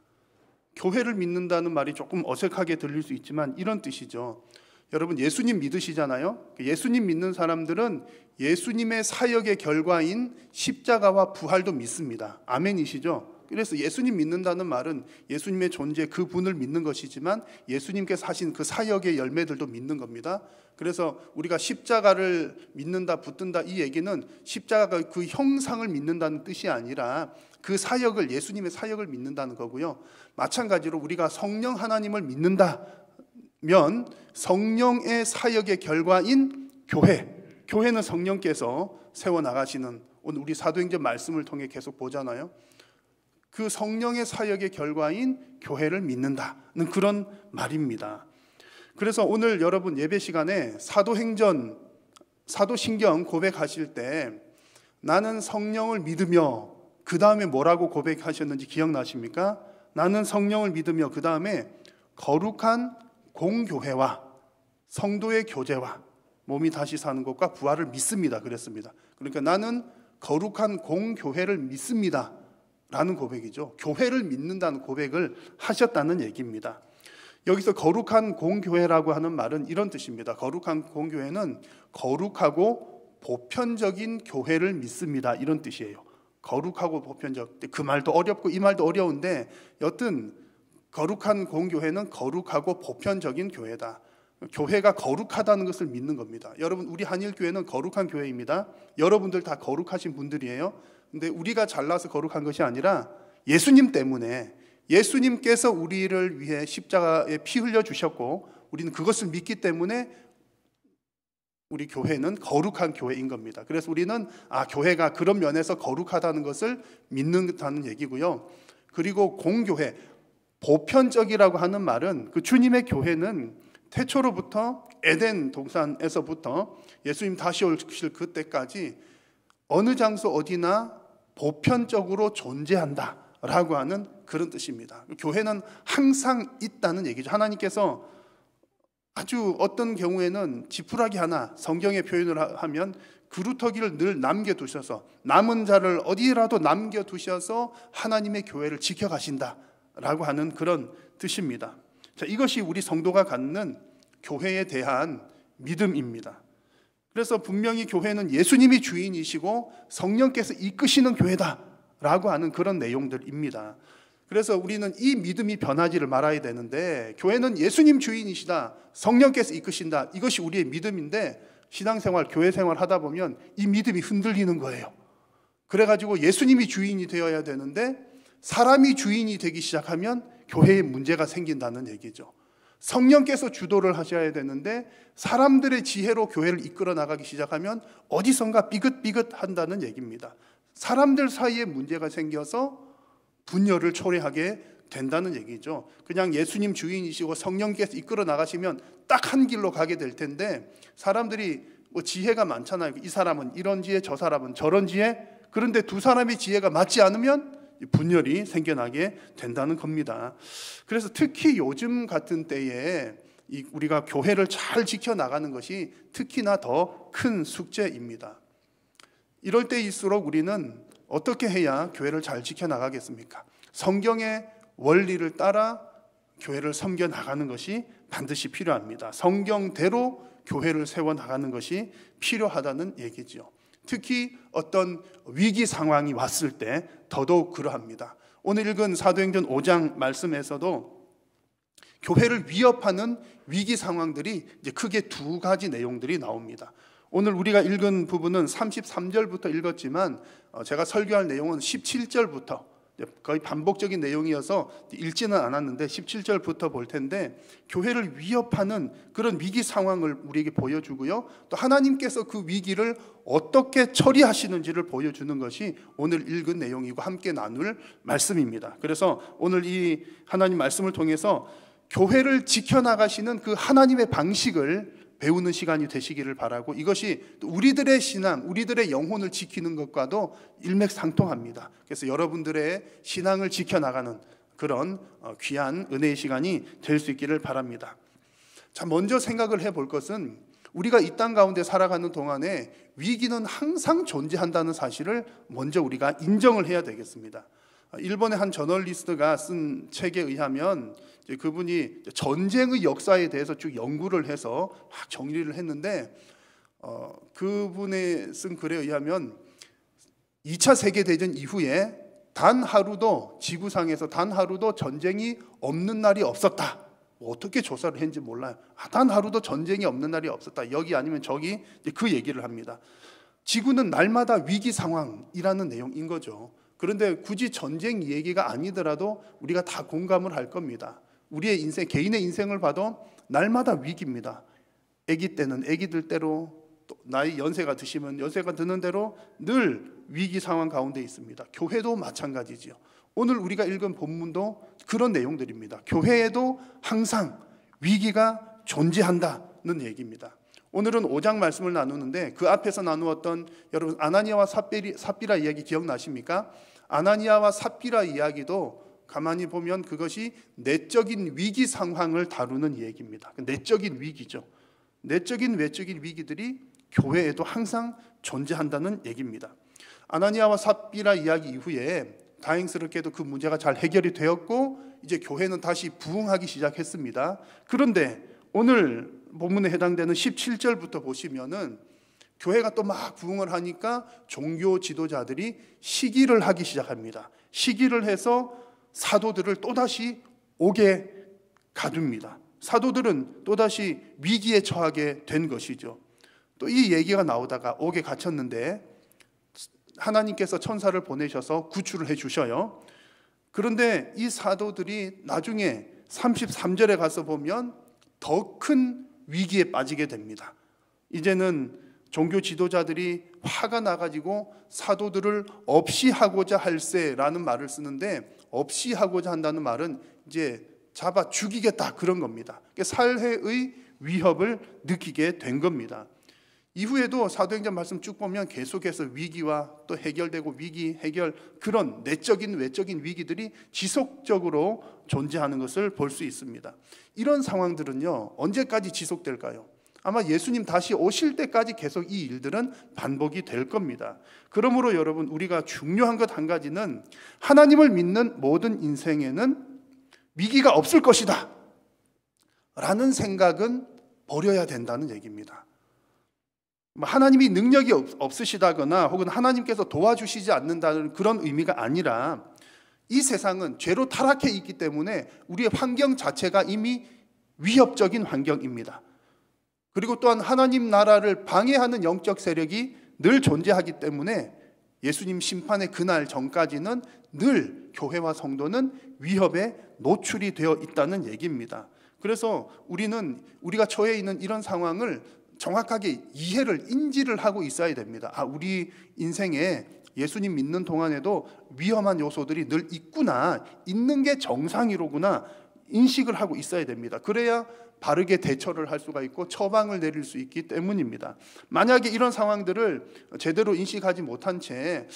교회를 믿는다는 말이 조금 어색하게 들릴 수 있지만 이런 뜻이죠. 여러분 예수님 믿으시잖아요. 예수님 믿는 사람들은 예수님의 사역의 결과인 십자가와 부활도 믿습니다. 아멘이시죠? 그래서 예수님 믿는다는 말은 예수님의 존재 그분을 믿는 것이지만 예수님께서 하신 그 사역의 열매들도 믿는 겁니다. 그래서 우리가 십자가를 믿는다, 붙든다 이 얘기는 십자가가 그 형상을 믿는다는 뜻이 아니라 그 사역을, 예수님의 사역을 믿는다는 거고요. 마찬가지로 우리가 성령 하나님을 믿는다면 성령의 사역의 결과인 교회는 성령께서 세워나가시는, 오늘 우리 사도행전 말씀을 통해 계속 보잖아요. 그 성령의 사역의 결과인 교회를 믿는다는 그런 말입니다. 그래서 오늘 여러분 예배 시간에 사도신경 고백하실 때 나는 성령을 믿으며 그 다음에 뭐라고 고백하셨는지 기억나십니까? 나는 성령을 믿으며 그 다음에 거룩한 공교회와 성도의 교제와 몸이 다시 사는 것과 부활을 믿습니다. 그랬습니다. 그러니까 나는 거룩한 공교회를 믿습니다 라는 고백이죠. 교회를 믿는다는 고백을 하셨다는 얘기입니다. 여기서 거룩한 공교회라고 하는 말은 이런 뜻입니다. 거룩한 공교회는 거룩하고 보편적인 교회를 믿습니다, 이런 뜻이에요. 거룩하고 보편적. 그 말도 어렵고 이 말도 어려운데 여튼 거룩한 공교회는 거룩하고 보편적인 교회다. 교회가 거룩하다는 것을 믿는 겁니다. 여러분, 우리 한일교회는 거룩한 교회입니다. 여러분들 다 거룩하신 분들이에요. 근데 우리가 잘나서 거룩한 것이 아니라 예수님 때문에, 예수님께서 우리를 위해 십자가에 피 흘려 주셨고 우리는 그것을 믿기 때문에 우리 교회는 거룩한 교회인 겁니다. 그래서 우리는 교회가 그런 면에서 거룩하다는 것을 믿는다는 얘기고요. 그리고 공교회, 보편적이라고 하는 말은 그 주님의 교회는 태초로부터 에덴 동산에서부터 예수님 다시 오실 그때까지 어느 장소 어디나 보편적으로 존재한다라고 하는 그런 뜻입니다. 교회는 항상 있다는 얘기죠. 하나님께서 아주 어떤 경우에는 지푸라기 하나, 성경의 표현을 하면 그루터기를 늘 남겨두셔서, 남은 자를 어디라도 남겨두셔서 하나님의 교회를 지켜가신다라고 하는 그런 뜻입니다. 자, 이것이 우리 성도가 갖는 교회에 대한 믿음입니다. 그래서 분명히 교회는 예수님이 주인이시고 성령께서 이끄시는 교회다라고 하는 그런 내용들입니다. 그래서 우리는 이 믿음이 변하지를 말아야 되는데, 교회는 예수님 주인이시다, 성령께서 이끄신다, 이것이 우리의 믿음인데 신앙생활, 교회생활 하다 보면 이 믿음이 흔들리는 거예요. 그래가지고 예수님이 주인이 되어야 되는데 사람이 주인이 되기 시작하면 교회에 문제가 생긴다는 얘기죠. 성령께서 주도를 하셔야 되는데 사람들의 지혜로 교회를 이끌어 나가기 시작하면 어디선가 삐긋삐긋한다는 얘기입니다. 사람들 사이에 문제가 생겨서 분열을 초래하게 된다는 얘기죠. 그냥 예수님 주인이시고 성령께서 이끌어 나가시면 딱 한 길로 가게 될 텐데, 사람들이 지혜가 많잖아요. 이 사람은 이런 지혜, 저 사람은 저런 지혜. 그런데 두 사람의 지혜가 맞지 않으면 분열이 생겨나게 된다는 겁니다. 그래서 특히 요즘 같은 때에 우리가 교회를 잘 지켜나가는 것이 특히나 더 큰 숙제입니다. 이럴 때일수록 우리는 어떻게 해야 교회를 잘 지켜나가겠습니까? 성경의 원리를 따라 교회를 섬겨나가는 것이 반드시 필요합니다. 성경대로 교회를 세워나가는 것이 필요하다는 얘기죠. 특히 어떤 위기 상황이 왔을 때 더더욱 그러합니다. 오늘 읽은 사도행전 5장 말씀에서도 교회를 위협하는 위기 상황들이 이제 크게 두 가지 내용들이 나옵니다. 오늘 우리가 읽은 부분은 33절부터 읽었지만 제가 설교할 내용은 17절부터 거의 반복적인 내용이어서 읽지는 않았는데 17절부터 볼 텐데, 교회를 위협하는 그런 위기 상황을 우리에게 보여주고요, 또 하나님께서 그 위기를 어떻게 처리하시는지를 보여주는 것이 오늘 읽은 내용이고 함께 나눌 말씀입니다. 그래서 오늘 이 하나님 말씀을 통해서 교회를 지켜나가시는 그 하나님의 방식을 배우는 시간이 되시기를 바라고, 이것이 우리들의 신앙, 우리들의 영혼을 지키는 것과도 일맥상통합니다. 그래서 여러분들의 신앙을 지켜나가는 그런 귀한 은혜의 시간이 될 수 있기를 바랍니다. 자, 먼저 생각을 해볼 것은 우리가 이 땅 가운데 살아가는 동안에 위기는 항상 존재한다는 사실을 먼저 우리가 인정을 해야 되겠습니다. 일본의 한 저널리스트가 쓴 책에 의하면 그분이 전쟁의 역사에 대해서 쭉 연구를 해서 막 정리를 했는데, 그분의 쓴 글에 의하면 2차 세계대전 이후에 단 하루도, 지구상에서 단 하루도 전쟁이 없는 날이 없었다. 어떻게 조사를 했는지 몰라요. 단 하루도 전쟁이 없는 날이 없었다. 여기 아니면 저기 그 얘기를 합니다. 지구는 날마다 위기 상황이라는 내용인 거죠. 그런데 굳이 전쟁 얘기가 아니더라도 우리가 다 공감을 할 겁니다. 우리의 인생, 개인의 인생을 봐도 날마다 위기입니다. 아기 때는 아기들 대로, 또 나이 연세가 드시면 연세가 드는 대로 늘 위기 상황 가운데 있습니다. 교회도 마찬가지지요. 오늘 우리가 읽은 본문도 그런 내용들입니다. 교회에도 항상 위기가 존재한다는 얘기입니다. 오늘은 5장 말씀을 나누는데, 그 앞에서 나누었던 여러분 아나니아와 삽비라 이야기 기억나십니까? 아나니아와 삽비라 이야기도 가만히 보면 그것이 내적인 위기 상황을 다루는 얘기입니다. 내적인 위기죠. 내적인 외적인 위기들이 교회에도 항상 존재한다는 얘기입니다. 아나니아와 삽비라 이야기 이후에 다행스럽게도 그 문제가 잘 해결이 되었고 이제 교회는 다시 부흥하기 시작했습니다. 그런데 오늘 본문에 해당되는 17절부터 보시면은 교회가 또 막 부흥을 하니까 종교 지도자들이 시기를 하기 시작합니다. 시기를 해서 사도들을 또다시 옥에 가둡니다. 사도들은 또다시 위기에 처하게 된 것이죠. 또 이 얘기가 나오다가 옥에 갇혔는데 하나님께서 천사를 보내셔서 구출을 해 주셔요. 그런데 이 사도들이 나중에 33절에 가서 보면 더 큰 위기에 빠지게 됩니다. 이제는 종교 지도자들이 화가 나가지고 사도들을 없이 하고자 할세라는 말을 쓰는데, 없이 하고자 한다는 말은 이제 잡아 죽이겠다 그런 겁니다. 살해의 위협을 느끼게 된 겁니다. 이후에도 사도행전 말씀 쭉 보면 계속해서 위기와 또 해결되고 위기, 해결, 그런 내적인 외적인 위기들이 지속적으로 존재하는 것을 볼 수 있습니다. 이런 상황들은요, 언제까지 지속될까요? 아마 예수님 다시 오실 때까지 계속 이 일들은 반복이 될 겁니다. 그러므로 여러분, 우리가 중요한 것 한 가지는 하나님을 믿는 모든 인생에는 위기가 없을 것이다 라는 생각은 버려야 된다는 얘기입니다. 하나님이 능력이 없으시다거나 혹은 하나님께서 도와주시지 않는다는 그런 의미가 아니라, 이 세상은 죄로 타락해 있기 때문에 우리의 환경 자체가 이미 위협적인 환경입니다. 그리고 또한 하나님 나라를 방해하는 영적 세력이 늘 존재하기 때문에 예수님 심판의 그날 전까지는 늘 교회와 성도는 위협에 노출이 되어 있다는 얘기입니다. 그래서 우리가 처해 있는 이런 상황을 정확하게 이해를, 인지를 하고 있어야 됩니다. 우리 인생에 예수님 믿는 동안에도 위험한 요소들이 늘 있구나, 있는 게 정상이로구나 인식을 하고 있어야 됩니다. 그래야 바르게 대처를 할 수가 있고 처방을 내릴 수 있기 때문입니다. 만약에 이런 상황들을 제대로 인식하지 못한 채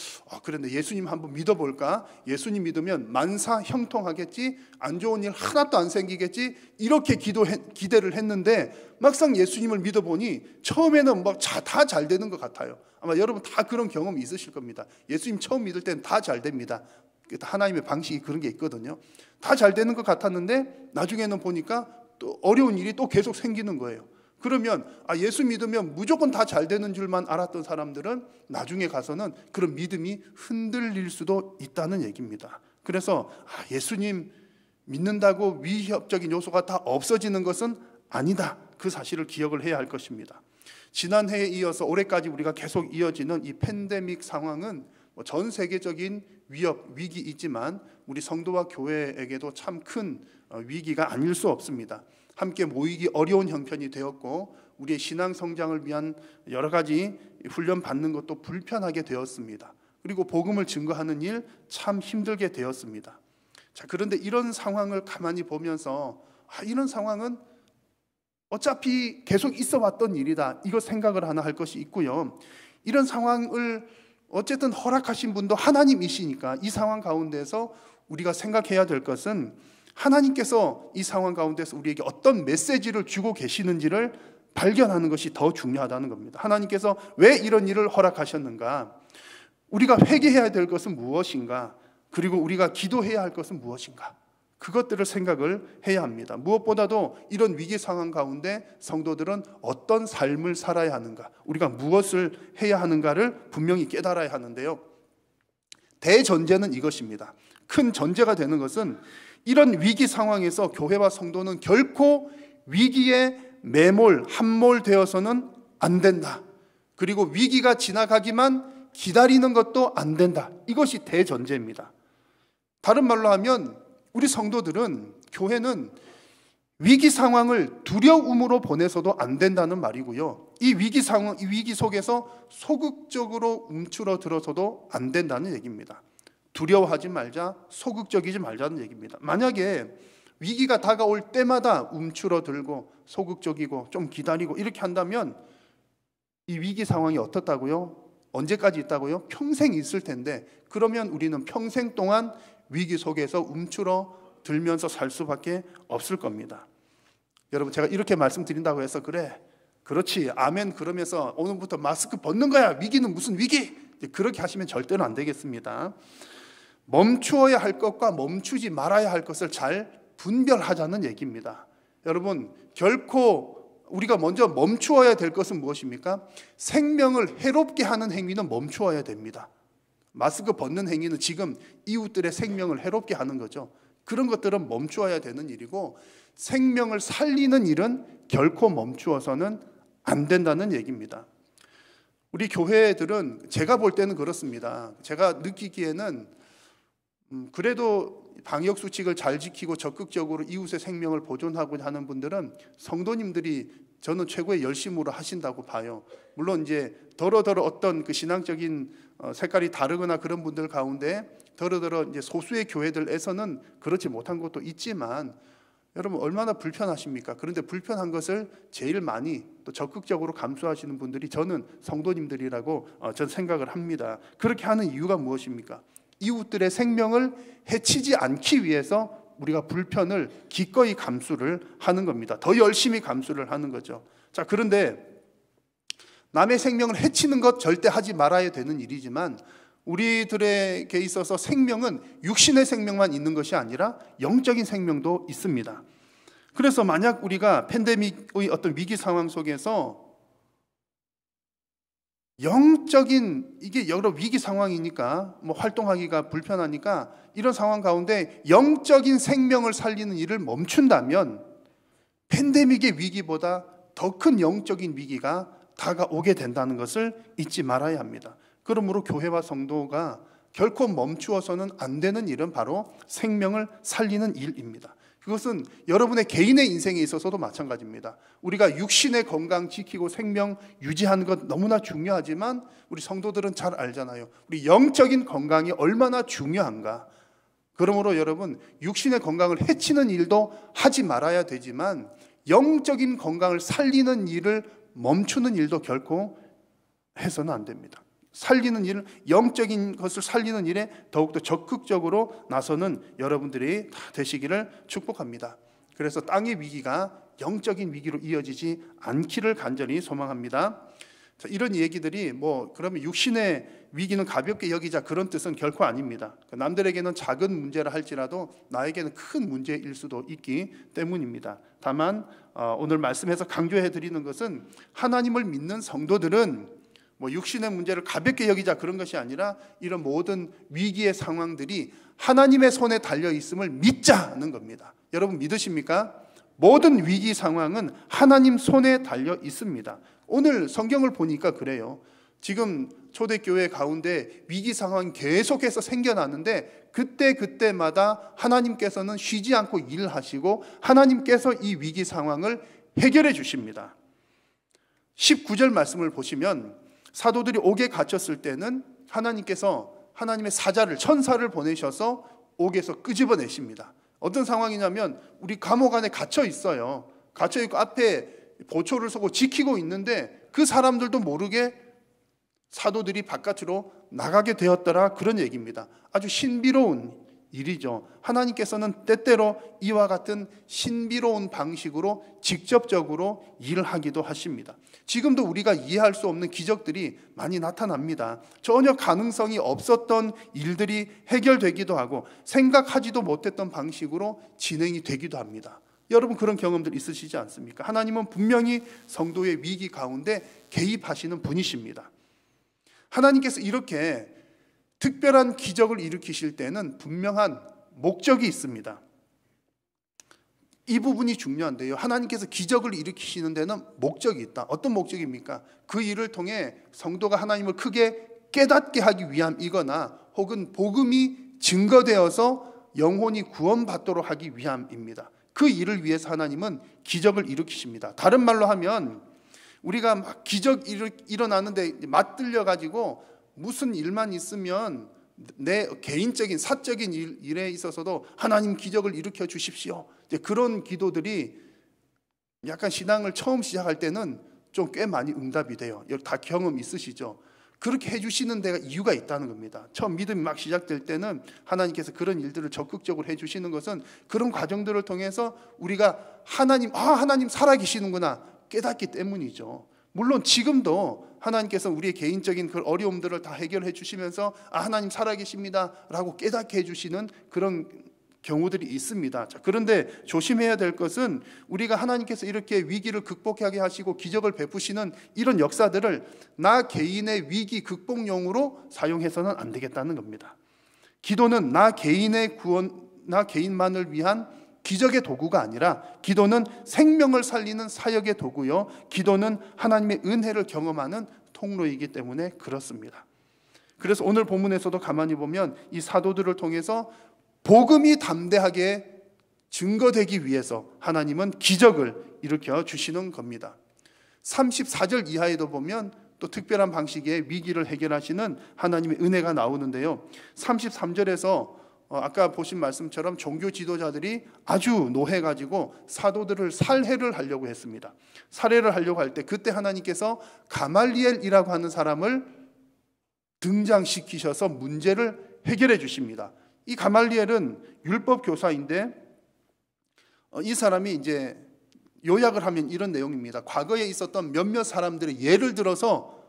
그런데 예수님 한번 믿어볼까? 예수님 믿으면 만사 형통하겠지? 안 좋은 일 하나도 안 생기겠지? 이렇게 기대를 했는데 막상 예수님을 믿어보니 처음에는 막 다 잘 되는 것 같아요. 아마 여러분 다 그런 경험이 있으실 겁니다. 예수님 처음 믿을 때는 다 잘 됩니다. 하나님의 방식이 그런 게 있거든요. 다 잘 되는 것 같았는데 나중에는 보니까 또 어려운 일이 또 계속 생기는 거예요. 그러면 예수 믿으면 무조건 다 잘 되는 줄만 알았던 사람들은 나중에 가서는 그런 믿음이 흔들릴 수도 있다는 얘기입니다. 그래서 예수님 믿는다고 위협적인 요소가 다 없어지는 것은 아니다, 그 사실을 기억을 해야 할 것입니다. 지난해에 이어서 올해까지 우리가 계속 이어지는 이 팬데믹 상황은 전 세계적인 위기이지만 우리 성도와 교회에게도 참 큰 위기가 아닐 수 없습니다. 함께 모이기 어려운 형편이 되었고 우리의 신앙 성장을 위한 여러 가지 훈련 받는 것도 불편하게 되었습니다. 그리고 복음을 증거하는 일 참 힘들게 되었습니다. 그런데 이런 상황을 가만히 보면서 이런 상황은 어차피 계속 있어 왔던 일이다, 이거 생각을 하나 할 것이 있고요. 이런 상황을 어쨌든 허락하신 분도 하나님이시니까 이 상황 가운데서 우리가 생각해야 될 것은 하나님께서 이 상황 가운데서 우리에게 어떤 메시지를 주고 계시는지를 발견하는 것이 더 중요하다는 겁니다. 하나님께서 왜 이런 일을 허락하셨는가? 우리가 회개해야 될 것은 무엇인가? 그리고 우리가 기도해야 할 것은 무엇인가? 그것들을 생각을 해야 합니다. 무엇보다도 이런 위기 상황 가운데 성도들은 어떤 삶을 살아야 하는가, 우리가 무엇을 해야 하는가를 분명히 깨달아야 하는데요. 대전제는 이것입니다. 큰 전제가 되는 것은 이런 위기 상황에서 교회와 성도는 결코 위기에 함몰되어서는 안 된다. 그리고 위기가 지나가기만 기다리는 것도 안 된다. 이것이 대전제입니다. 다른 말로 하면 우리 성도들은, 교회는 위기 상황을 두려움으로 보내서도 안 된다는 말이고요. 이 위기 속에서 소극적으로 움츠러들어서도 안 된다는 얘기입니다. 두려워하지 말자, 소극적이지 말자는 얘기입니다. 만약에 위기가 다가올 때마다 움츠러들고 소극적이고 좀 기다리고 이렇게 한다면 이 위기 상황이 어떻다고요? 언제까지 있다고요? 평생 있을 텐데, 그러면 우리는 평생 동안 위기 속에서 움츠러들면서 살 수밖에 없을 겁니다. 여러분, 제가 이렇게 말씀드린다고 해서 그렇지, 아멘 그러면서 오늘부터 마스크 벗는 거야, 위기는 무슨 위기, 그렇게 하시면 절대로 안 되겠습니다. 멈추어야 할 것과 멈추지 말아야 할 것을 잘 분별하자는 얘기입니다. 여러분, 결코 우리가 먼저 멈추어야 될 것은 무엇입니까? 생명을 해롭게 하는 행위는 멈추어야 됩니다. 마스크 벗는 행위는 지금 이웃들의 생명을 해롭게 하는 거죠. 그런 것들은 멈추어야 되는 일이고, 생명을 살리는 일은 결코 멈추어서는 안 된다는 얘기입니다. 우리 교회들은 제가 볼 때는 그렇습니다. 제가 느끼기에는 그래도 방역 수칙을 잘 지키고 적극적으로 이웃의 생명을 보존하고자 하는 분들은 성도님들이 저는 최고의 열심으로 하신다고 봐요. 물론 이제 더러더러 어떤 그 신앙적인 색깔이 다르거나 그런 분들 가운데 더러더러 이제 소수의 교회들에서는 그렇지 못한 것도 있지만, 여러분 얼마나 불편하십니까? 그런데 불편한 것을 제일 많이 또 적극적으로 감수하시는 분들이 저는 성도님들이라고 저는 생각을 합니다. 그렇게 하는 이유가 무엇입니까? 이웃들의 생명을 해치지 않기 위해서 우리가 불편을 기꺼이 감수를 하는 겁니다. 더 열심히 감수를 하는 거죠. 자, 그런데 남의 생명을 해치는 것 절대 하지 말아야 되는 일이지만, 우리들에게 있어서 생명은 육신의 생명만 있는 것이 아니라 영적인 생명도 있습니다. 그래서 만약 우리가 팬데믹의 어떤 위기 상황 속에서 영적인, 이게 여러 위기 상황이니까 뭐 활동하기가 불편하니까 이런 상황 가운데 영적인 생명을 살리는 일을 멈춘다면 팬데믹의 위기보다 더 큰 영적인 위기가 다가오게 된다는 것을 잊지 말아야 합니다. 그러므로 교회와 성도가 결코 멈추어서는 안 되는 일은 바로 생명을 살리는 일입니다. 그것은 여러분의 개인의 인생에 있어서도 마찬가지입니다. 우리가 육신의 건강 지키고 생명 유지하는 것 너무나 중요하지만 우리 성도들은 잘 알잖아요. 우리 영적인 건강이 얼마나 중요한가. 그러므로 여러분, 육신의 건강을 해치는 일도 하지 말아야 되지만 영적인 건강을 살리는 일을 멈추는 일도 결코 해서는 안 됩니다. 살리는 일, 영적인 것을 살리는 일에 더욱더 적극적으로 나서는 여러분들이 다 되시기를 축복합니다. 그래서 땅의 위기가 영적인 위기로 이어지지 않기를 간절히 소망합니다. 자, 이런 얘기들이 그러면 육신의 위기는 가볍게 여기자, 그런 뜻은 결코 아닙니다. 남들에게는 작은 문제라 할지라도 나에게는 큰 문제일 수도 있기 때문입니다. 다만 오늘 말씀에서 강조해 드리는 것은, 하나님을 믿는 성도들은 육신의 문제를 가볍게 여기자, 그런 것이 아니라 이런 모든 위기의 상황들이 하나님의 손에 달려 있음을 믿자는 겁니다. 여러분 믿으십니까? 모든 위기 상황은 하나님 손에 달려 있습니다. 오늘 성경을 보니까 그래요. 지금 초대교회 가운데 위기 상황이 계속해서 생겨나는데 그때마다 하나님께서는 쉬지 않고 일하시고 하나님께서 이 위기 상황을 해결해 주십니다. 19절 말씀을 보시면, 사도들이 옥에 갇혔을 때는 하나님께서 하나님의 사자를, 천사를 보내셔서 옥에서 끄집어내십니다. 어떤 상황이냐면, 우리 감옥 안에 갇혀 있어요. 갇혀 있고 앞에 보초를 서고 지키고 있는데 그 사람들도 모르게 사도들이 바깥으로 나가게 되었더라, 그런 얘기입니다. 아주 신비로운 일이죠. 하나님께서는 때때로 이와 같은 신비로운 방식으로 직접적으로 일하기도 하십니다. 지금도 우리가 이해할 수 없는 기적들이 많이 나타납니다. 전혀 가능성이 없었던 일들이 해결되기도 하고 생각하지도 못했던 방식으로 진행이 되기도 합니다. 여러분 그런 경험들 있으시지 않습니까? 하나님은 분명히 성도의 위기 가운데 개입하시는 분이십니다. 하나님께서 이렇게 특별한 기적을 일으키실 때는 분명한 목적이 있습니다. 이 부분이 중요한데요. 하나님께서 기적을 일으키시는 데는 목적이 있다. 어떤 목적입니까? 그 일을 통해 성도가 하나님을 크게 깨닫게 하기 위함이거나 혹은 복음이 증거되어서 영혼이 구원받도록 하기 위함입니다. 그 일을 위해서 하나님은 기적을 일으키십니다. 다른 말로 하면 우리가 막 기적이 일어나는데 맞들려 가지고 무슨 일만 있으면 내 개인적인 사적인 일에 있어서도 하나님 기적을 일으켜 주십시오, 이제 그런 기도들이 약간 신앙을 처음 시작할 때는 좀 꽤 많이 응답이 돼요. 다 경험 있으시죠? 그렇게 해주시는 데가 이유가 있다는 겁니다. 처음 믿음이 막 시작될 때는 하나님께서 그런 일들을 적극적으로 해주시는 것은 그런 과정들을 통해서 우리가 하나님 살아계시는구나 깨닫기 때문이죠. 물론 지금도 하나님께서 우리의 개인적인 그 어려움들을 다 해결해 주시면서 하나님 살아계십니다 라고 깨닫게 해주시는 그런 경우들이 있습니다. 자, 그런데 조심해야 될 것은 우리가 하나님께서 이렇게 위기를 극복하게 하시고 기적을 베푸시는 이런 역사들을 나 개인의 위기 극복용으로 사용해서는 안 되겠다는 겁니다. 기도는 나 개인의 구원, 나 개인만을 위한 기적의 도구가 아니라 기도는 생명을 살리는 사역의 도구요, 기도는 하나님의 은혜를 경험하는 통로이기 때문에 그렇습니다. 그래서 오늘 본문에서도 가만히 보면 이 사도들을 통해서 복음이 담대하게 증거되기 위해서 하나님은 기적을 일으켜 주시는 겁니다. 34절 이하에도 보면 또 특별한 방식의 위기를 해결하시는 하나님의 은혜가 나오는데요. 33절에서 아까 보신 말씀처럼 종교 지도자들이 아주 노해가지고 사도들을 살해를 하려고 했습니다. 살해를 하려고 할 때 그때 하나님께서 가말리엘이라고 하는 사람을 등장시키셔서 문제를 해결해 주십니다. 이 가말리엘은 율법 교사인데 이 사람이 이제 요약을 하면 이런 내용입니다. 과거에 있었던 몇몇 사람들의 예를 들어서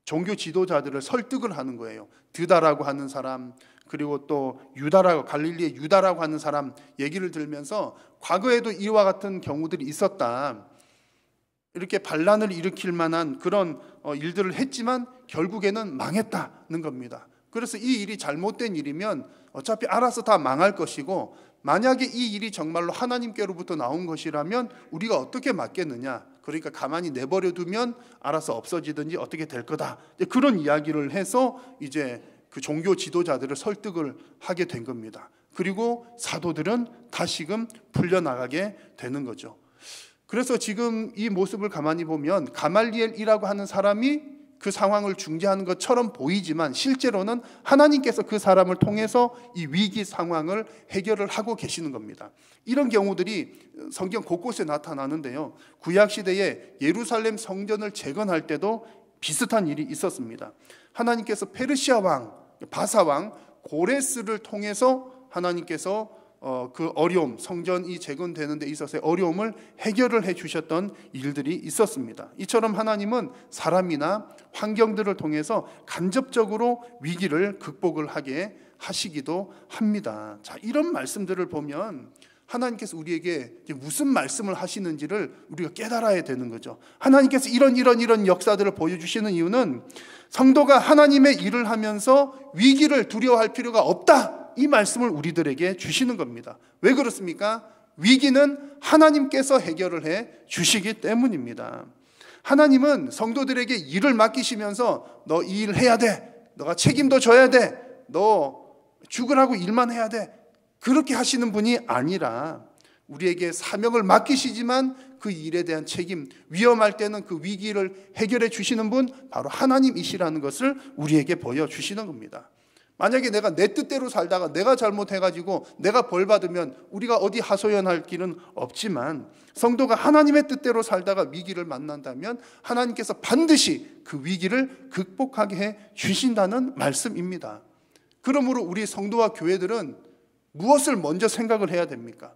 종교 지도자들을 설득을 하는 거예요. 드다라고 하는 사람, 그리고 또 유다라고, 갈릴리의 유다라고 하는 사람 얘기를 들면서 과거에도 이와 같은 경우들이 있었다, 이렇게 반란을 일으킬 만한 그런 일들을 했지만 결국에는 망했다는 겁니다. 그래서 이 일이 잘못된 일이면 어차피 알아서 다 망할 것이고, 만약에 이 일이 정말로 하나님께로부터 나온 것이라면 우리가 어떻게 막겠느냐, 그러니까 가만히 내버려 두면 알아서 없어지든지 어떻게 될 거다, 그런 이야기를 해서 이제 그 종교 지도자들을 설득을 하게 된 겁니다. 그리고 사도들은 다시금 풀려나가게 되는 거죠. 그래서 지금 이 모습을 가만히 보면 가말리엘이라고 하는 사람이 그 상황을 중재하는 것처럼 보이지만 실제로는 하나님께서 그 사람을 통해서 이 위기 상황을 해결을 하고 계시는 겁니다. 이런 경우들이 성경 곳곳에 나타나는데요. 구약시대에 예루살렘 성전을 재건할 때도 비슷한 일이 있었습니다. 하나님께서 페르시아 왕, 바사 왕 고레스를 통해서 하나님께서 그 어려움, 성전이 재건되는 데 있어서의 어려움을 해결을 해 주셨던 일들이 있었습니다. 이처럼 하나님은 사람이나 환경들을 통해서 간접적으로 위기를 극복을 하게 하시기도 합니다. 자, 이런 말씀들을 보면 하나님께서 우리에게 무슨 말씀을 하시는지를 우리가 깨달아야 되는 거죠. 하나님께서 이런 역사들을 보여주시는 이유는 성도가 하나님의 일을 하면서 위기를 두려워할 필요가 없다, 이 말씀을 우리들에게 주시는 겁니다. 왜 그렇습니까? 위기는 하나님께서 해결을 해 주시기 때문입니다. 하나님은 성도들에게 일을 맡기시면서 너 이 일 해야 돼, 너가 책임도 져야 돼, 너 죽으라고 일만 해야 돼, 그렇게 하시는 분이 아니라 우리에게 사명을 맡기시지만 그 일에 대한 책임, 위험할 때는 그 위기를 해결해 주시는 분, 바로 하나님이시라는 것을 우리에게 보여주시는 겁니다. 만약에 내가 내 뜻대로 살다가 내가 잘못해가지고 내가 벌 받으면 우리가 어디 하소연할 길은 없지만, 성도가 하나님의 뜻대로 살다가 위기를 만난다면 하나님께서 반드시 그 위기를 극복하게 해 주신다는 말씀입니다. 그러므로 우리 성도와 교회들은 무엇을 먼저 생각을 해야 됩니까?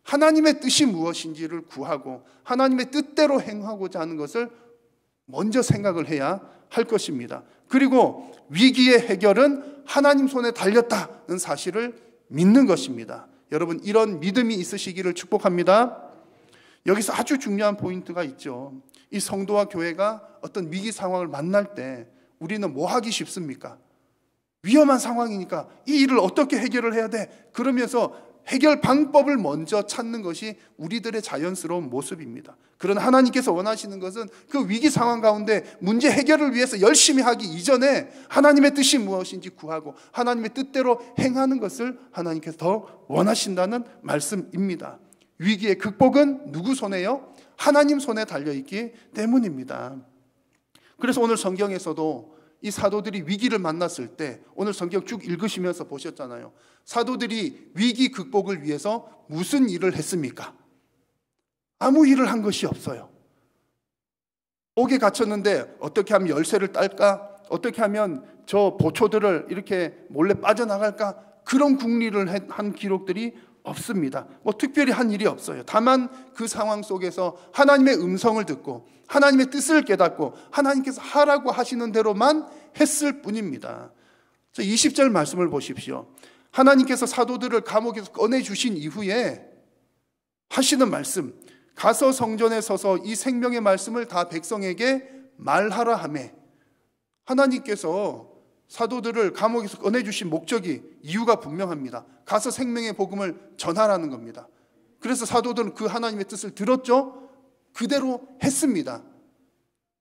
하나님의 뜻이 무엇인지를 구하고 하나님의 뜻대로 행하고자 하는 것을 먼저 생각을 해야 할 것입니다. 그리고 위기의 해결은 하나님 손에 달렸다는 사실을 믿는 것입니다. 여러분, 이런 믿음이 있으시기를 축복합니다. 여기서 아주 중요한 포인트가 있죠. 이 성도와 교회가 어떤 위기 상황을 만날 때 우리는 뭐 하기 쉽습니까? 위험한 상황이니까 이 일을 어떻게 해결을 해야 돼? 그러면서 해결 방법을 먼저 찾는 것이 우리들의 자연스러운 모습입니다. 그러나 하나님께서 원하시는 것은 그 위기 상황 가운데 문제 해결을 위해서 열심히 하기 이전에 하나님의 뜻이 무엇인지 구하고 하나님의 뜻대로 행하는 것을 하나님께서 더 원하신다는 말씀입니다. 위기의 극복은 누구 손에요? 하나님 손에 달려있기 때문입니다. 그래서 오늘 성경에서도 이 사도들이 위기를 만났을 때, 오늘 성경 쭉 읽으시면서 보셨잖아요. 사도들이 위기 극복을 위해서 무슨 일을 했습니까? 아무 일을 한 것이 없어요. 옥에 갇혔는데 어떻게 하면 열쇠를 딸까? 어떻게 하면 저 보초들을 이렇게 몰래 빠져나갈까? 그런 궁리를 한 기록들이 없습니다. 뭐 특별히 한 일이 없어요. 다만 그 상황 속에서 하나님의 음성을 듣고 하나님의 뜻을 깨닫고 하나님께서 하라고 하시는 대로만 했을 뿐입니다. 20절 말씀을 보십시오. 하나님께서 사도들을 감옥에서 꺼내주신 이후에 하시는 말씀, 가서 성전에 서서 이 생명의 말씀을 다 백성에게 말하라 하매, 하나님께서 사도들을 감옥에서 꺼내주신 목적이, 이유가 분명합니다. 가서 생명의 복음을 전하라는 겁니다. 그래서 사도들은 그 하나님의 뜻을 들었죠. 그대로 했습니다.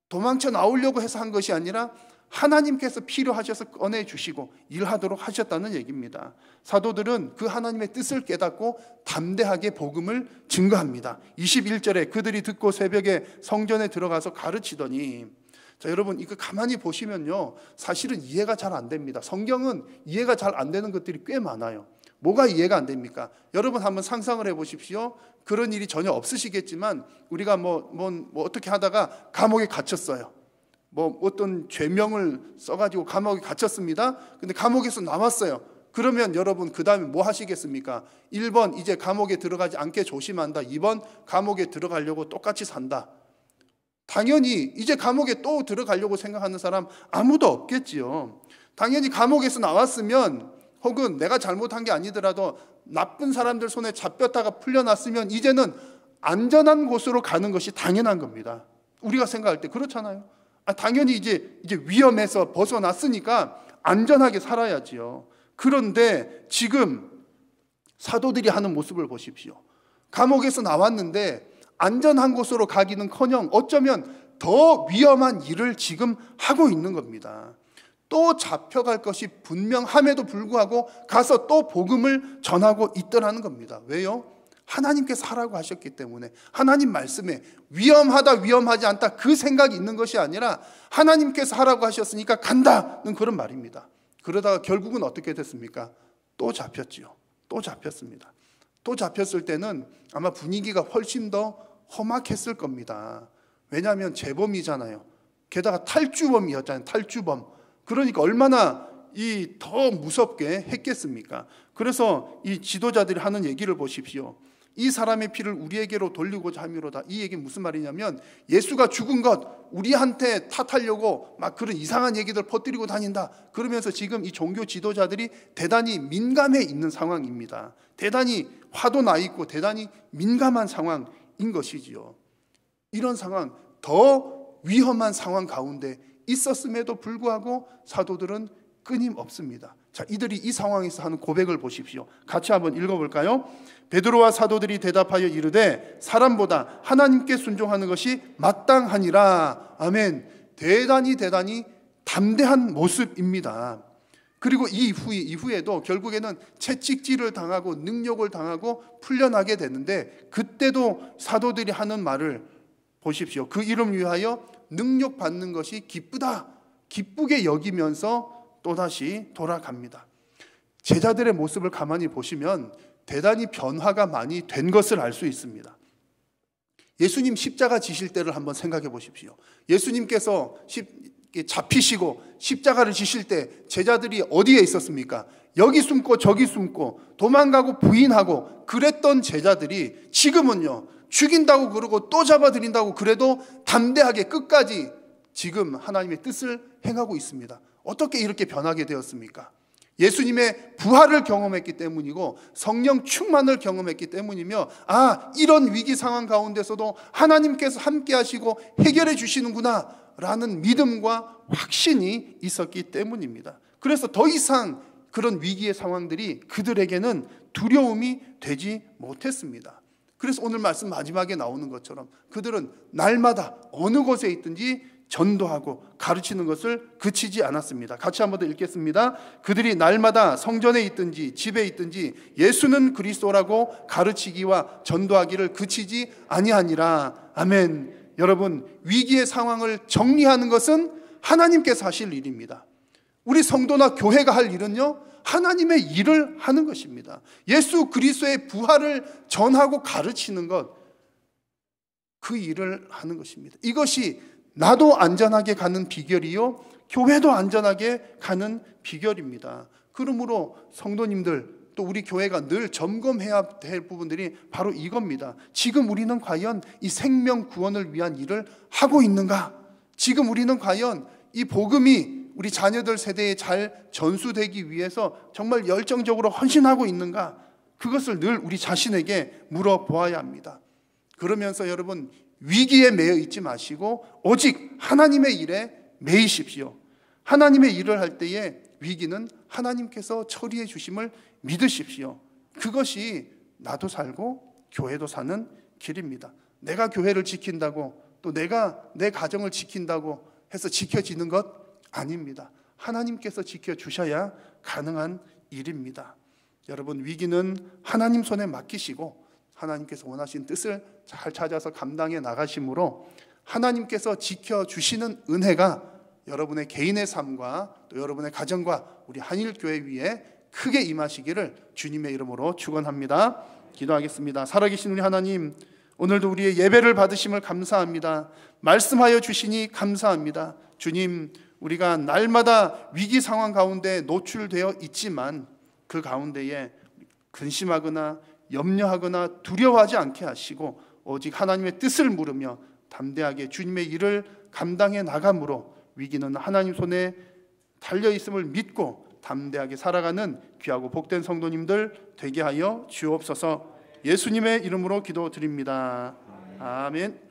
도망쳐 나오려고 해서 한 것이 아니라 하나님께서 필요하셔서 꺼내주시고 일하도록 하셨다는 얘기입니다. 사도들은 그 하나님의 뜻을 깨닫고 담대하게 복음을 증거합니다. 21절에 그들이 듣고 새벽에 성전에 들어가서 가르치더니, 자, 여러분 이거 가만히 보시면요, 사실은 이해가 잘 안 됩니다. 성경은 이해가 잘 안 되는 것들이 꽤 많아요. 뭐가 이해가 안 됩니까? 여러분 한번 상상을 해보십시오. 그런 일이 전혀 없으시겠지만 우리가 뭐 어떻게 하다가 감옥에 갇혔어요. 뭐 어떤 죄명을 써가지고 감옥에 갇혔습니다. 근데 감옥에서 나왔어요. 그러면 여러분 그 다음에 뭐 하시겠습니까? 1번 이제 감옥에 들어가지 않게 조심한다. 2번 감옥에 들어가려고 똑같이 산다. 당연히 이제 감옥에 또 들어가려고 생각하는 사람 아무도 없겠지요. 당연히 감옥에서 나왔으면, 혹은 내가 잘못한 게 아니더라도 나쁜 사람들 손에 잡혔다가 풀려났으면 이제는 안전한 곳으로 가는 것이 당연한 겁니다. 우리가 생각할 때 그렇잖아요. 당연히 이제 위험해서 벗어났으니까 안전하게 살아야지요. 그런데 지금 사도들이 하는 모습을 보십시오. 감옥에서 나왔는데 안전한 곳으로 가기는커녕 어쩌면 더 위험한 일을 지금 하고 있는 겁니다. 또 잡혀갈 것이 분명함에도 불구하고 가서 또 복음을 전하고 있더라는 겁니다. 왜요? 하나님께서 하라고 하셨기 때문에, 하나님 말씀에 위험하다 위험하지 않다 그 생각이 있는 것이 아니라 하나님께서 하라고 하셨으니까 간다는 그런 말입니다. 그러다가 결국은 어떻게 됐습니까? 또 잡혔지요. 또 잡혔습니다. 또 잡혔을 때는 아마 분위기가 훨씬 더 험악했을 겁니다. 왜냐하면 재범이잖아요. 게다가 탈주범이었잖아요. 탈주범. 그러니까 얼마나 더 무섭게 했겠습니까? 그래서 이 지도자들이 하는 얘기를 보십시오. 이 사람의 피를 우리에게로 돌리고자 함이로다. 이 얘기는 무슨 말이냐면, 예수가 죽은 것 우리한테 탓하려고 막 그런 이상한 얘기들 퍼뜨리고 다닌다. 그러면서 지금 이 종교 지도자들이 대단히 민감해 있는 상황입니다. 대단히 화도 나 있고 대단히 민감한 상황인 것이지요. 이런 상황, 더 위험한 상황 가운데 있었음에도 불구하고 사도들은 끊임없습니다. 자, 이들이 이 상황에서 하는 고백을 보십시오. 같이 한번 읽어볼까요? 베드로와 사도들이 대답하여 이르되 사람보다 하나님께 순종하는 것이 마땅하니라. 아멘. 대단히 담대한 모습입니다. 그리고 이후에도 결국에는 채찍질을 당하고 능욕을 당하고 풀려나게 되는데, 그때도 사도들이 하는 말을 보십시오. 그 이름 위하여 능욕받는 것이 기쁘다. 기쁘게 여기면서 또다시 돌아갑니다. 제자들의 모습을 가만히 보시면 대단히 변화가 많이 된 것을 알 수 있습니다. 예수님 십자가 지실 때를 한번 생각해 보십시오. 예수님께서 잡히시고 십자가를 지실 때 제자들이 어디에 있었습니까? 여기 숨고 저기 숨고 도망가고 부인하고 그랬던 제자들이 지금은요, 죽인다고 그러고 또 잡아들인다고 그래도 담대하게 끝까지 지금 하나님의 뜻을 행하고 있습니다. 어떻게 이렇게 변하게 되었습니까? 예수님의 부활을 경험했기 때문이고 성령 충만을 경험했기 때문이며, 이런 위기 상황 가운데서도 하나님께서 함께 하시고 해결해 주시는구나 라는 믿음과 확신이 있었기 때문입니다. 그래서 더 이상 그런 위기의 상황들이 그들에게는 두려움이 되지 못했습니다. 그래서 오늘 말씀 마지막에 나오는 것처럼 그들은 날마다 어느 곳에 있든지 전도하고 가르치는 것을 그치지 않았습니다. 같이 한번 더 읽겠습니다. 그들이 날마다 성전에 있든지 집에 있든지 예수는 그리스도라고 가르치기와 전도하기를 그치지 아니하니라. 아멘. 여러분, 위기의 상황을 정리하는 것은 하나님께서 하실 일입니다. 우리 성도나 교회가 할 일은요, 하나님의 일을 하는 것입니다. 예수 그리스도의 부활을 전하고 가르치는 것, 그 일을 하는 것입니다. 이것이 나도 안전하게 가는 비결이요, 교회도 안전하게 가는 비결입니다. 그러므로 성도님들, 또 우리 교회가 늘 점검해야 될 부분들이 바로 이겁니다. 지금 우리는 과연 이 생명 구원을 위한 일을 하고 있는가? 지금 우리는 과연 이 복음이 우리 자녀들 세대에 잘 전수되기 위해서 정말 열정적으로 헌신하고 있는가? 그것을 늘 우리 자신에게 물어보아야 합니다. 그러면서 여러분, 위기에 매여 있지 마시고 오직 하나님의 일에 매이십시오. 하나님의 일을 할 때에 위기는 하나님께서 처리해 주심을 믿으십시오. 그것이 나도 살고 교회도 사는 길입니다. 내가 교회를 지킨다고, 또 내가 내 가정을 지킨다고 해서 지켜지는 것 아닙니다. 하나님께서 지켜주셔야 가능한 일입니다. 여러분, 위기는 하나님 손에 맡기시고 하나님께서 원하신 뜻을 잘 찾아서 감당해 나가심으로 하나님께서 지켜주시는 은혜가 여러분의 개인의 삶과 또 여러분의 가정과 우리 한일교회 위에 크게 임하시기를 주님의 이름으로 축원합니다. 기도하겠습니다. 살아계신 우리 하나님, 오늘도 우리의 예배를 받으심을 감사합니다. 말씀하여 주시니 감사합니다. 주님, 우리가 날마다 위기 상황 가운데 노출되어 있지만 그 가운데에 근심하거나 염려하거나 두려워하지 않게 하시고 오직 하나님의 뜻을 물으며 담대하게 주님의 일을 감당해 나감으로 위기는 하나님 손에 달려있음을 믿고 담대하게 살아가는 귀하고 복된 성도님들 되게 하여 주옵소서. 예수님의 이름으로 기도드립니다. 아멘.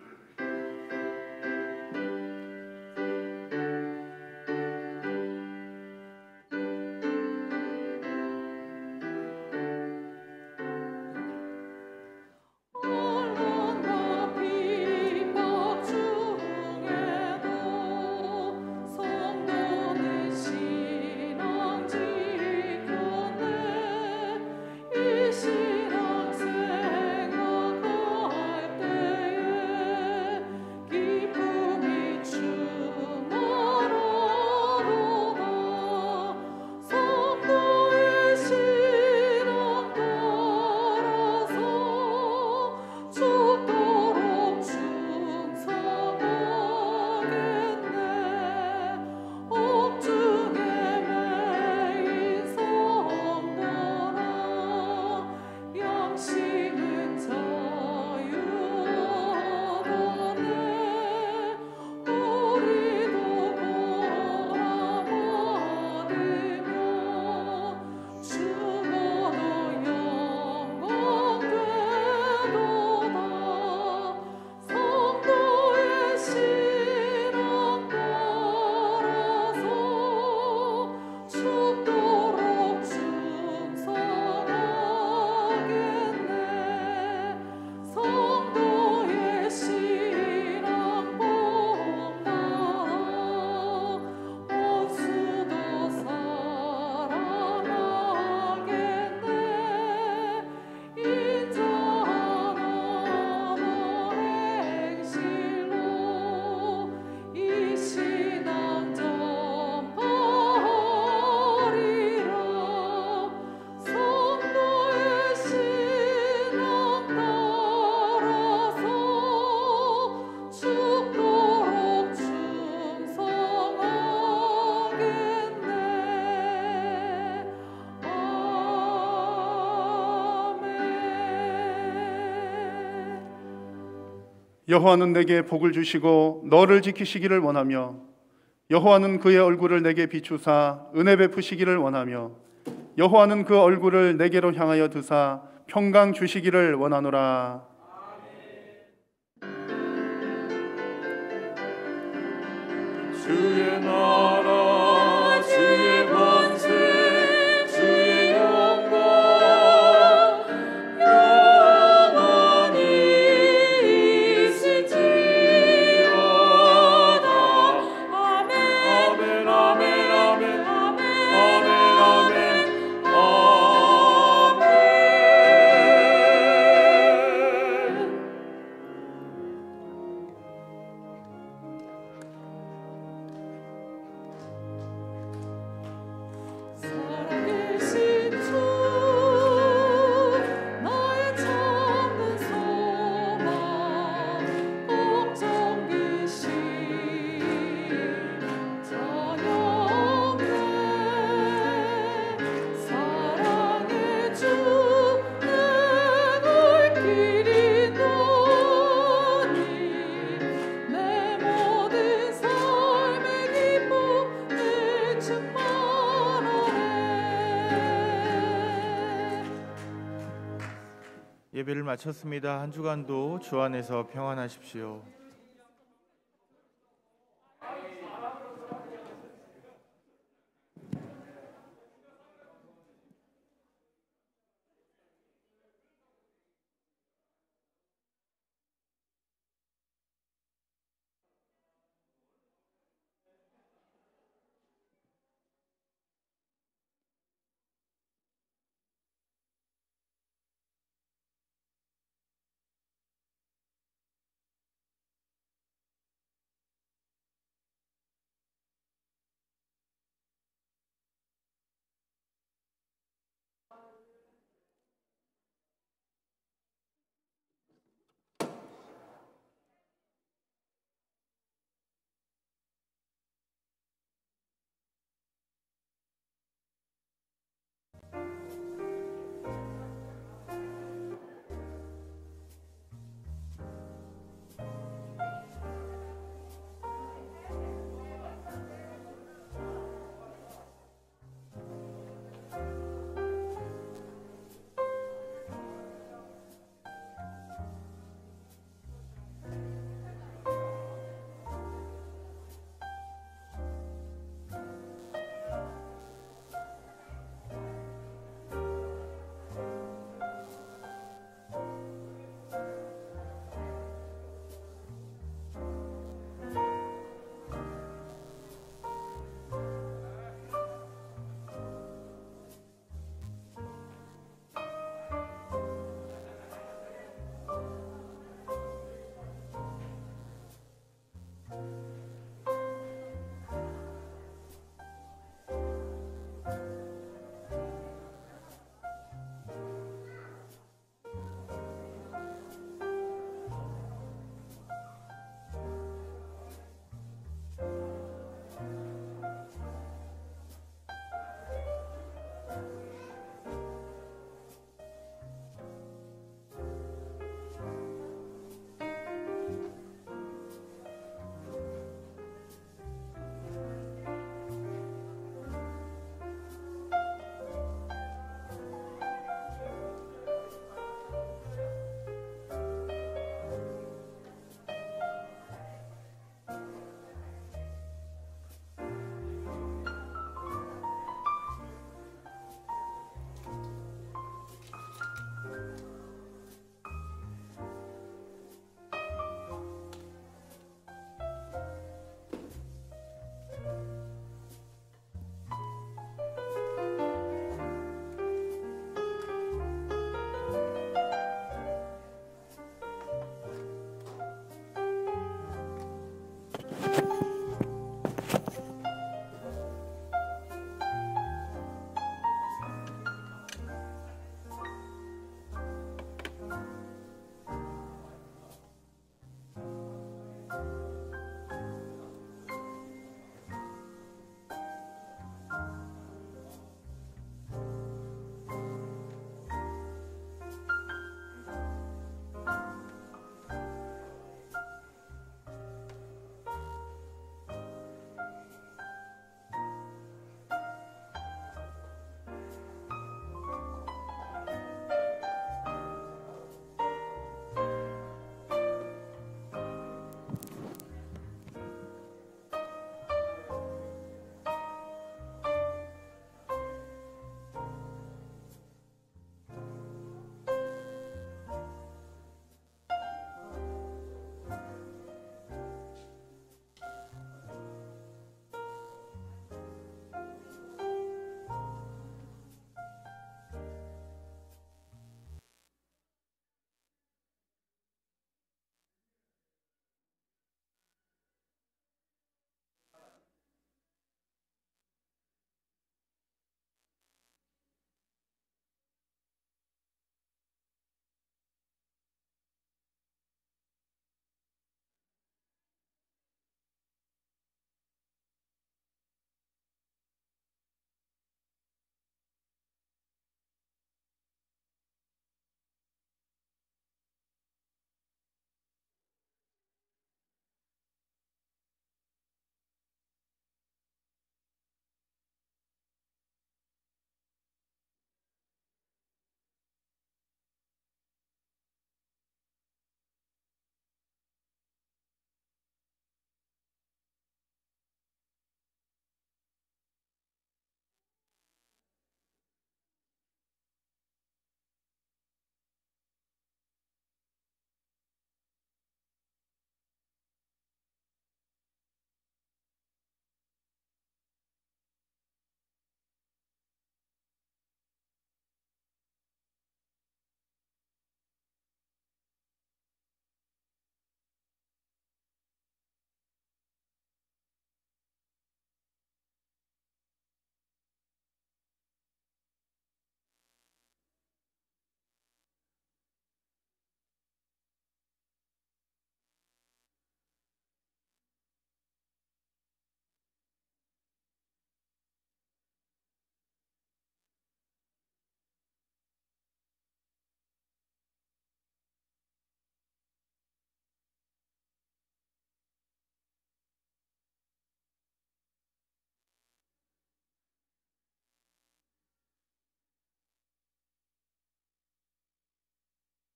여호와는 내게 복을 주시고 너를 지키시기를 원하며 여호와는 그의 얼굴을 내게 비추사 은혜 베푸시기를 원하며 여호와는 그 얼굴을 내게로 향하여 드사 평강 주시기를 원하노라. 주의 나라 주의 권세 주의 영광 영원히 있을지어다. 아멘 아멘 아멘 아멘 아멘 아멘 아멘. 예배를 마쳤습니다. 한 주간도 주 안에서 평안하십시오.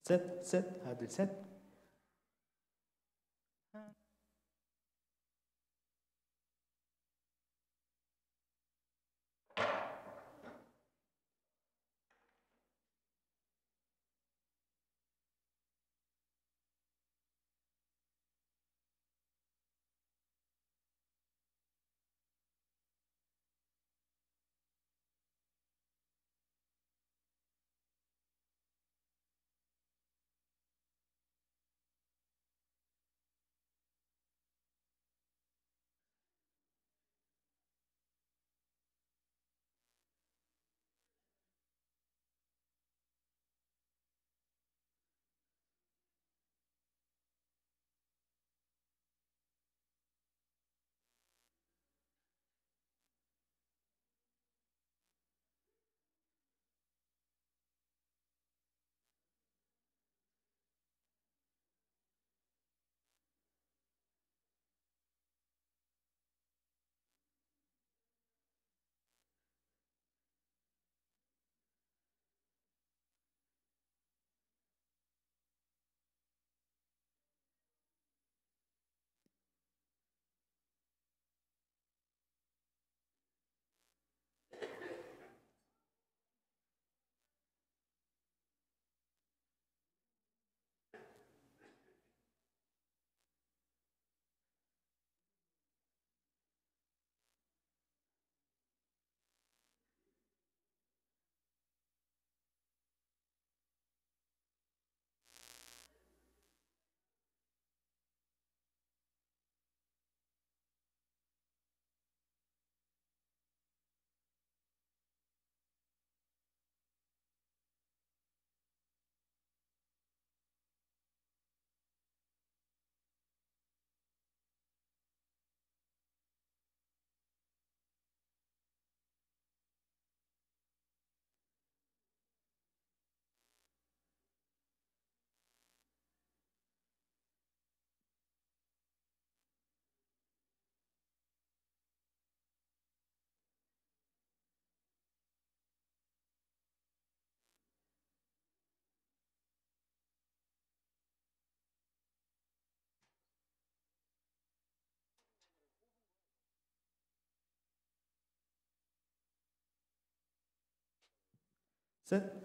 셋, 하나, 둘, 셋. 셋,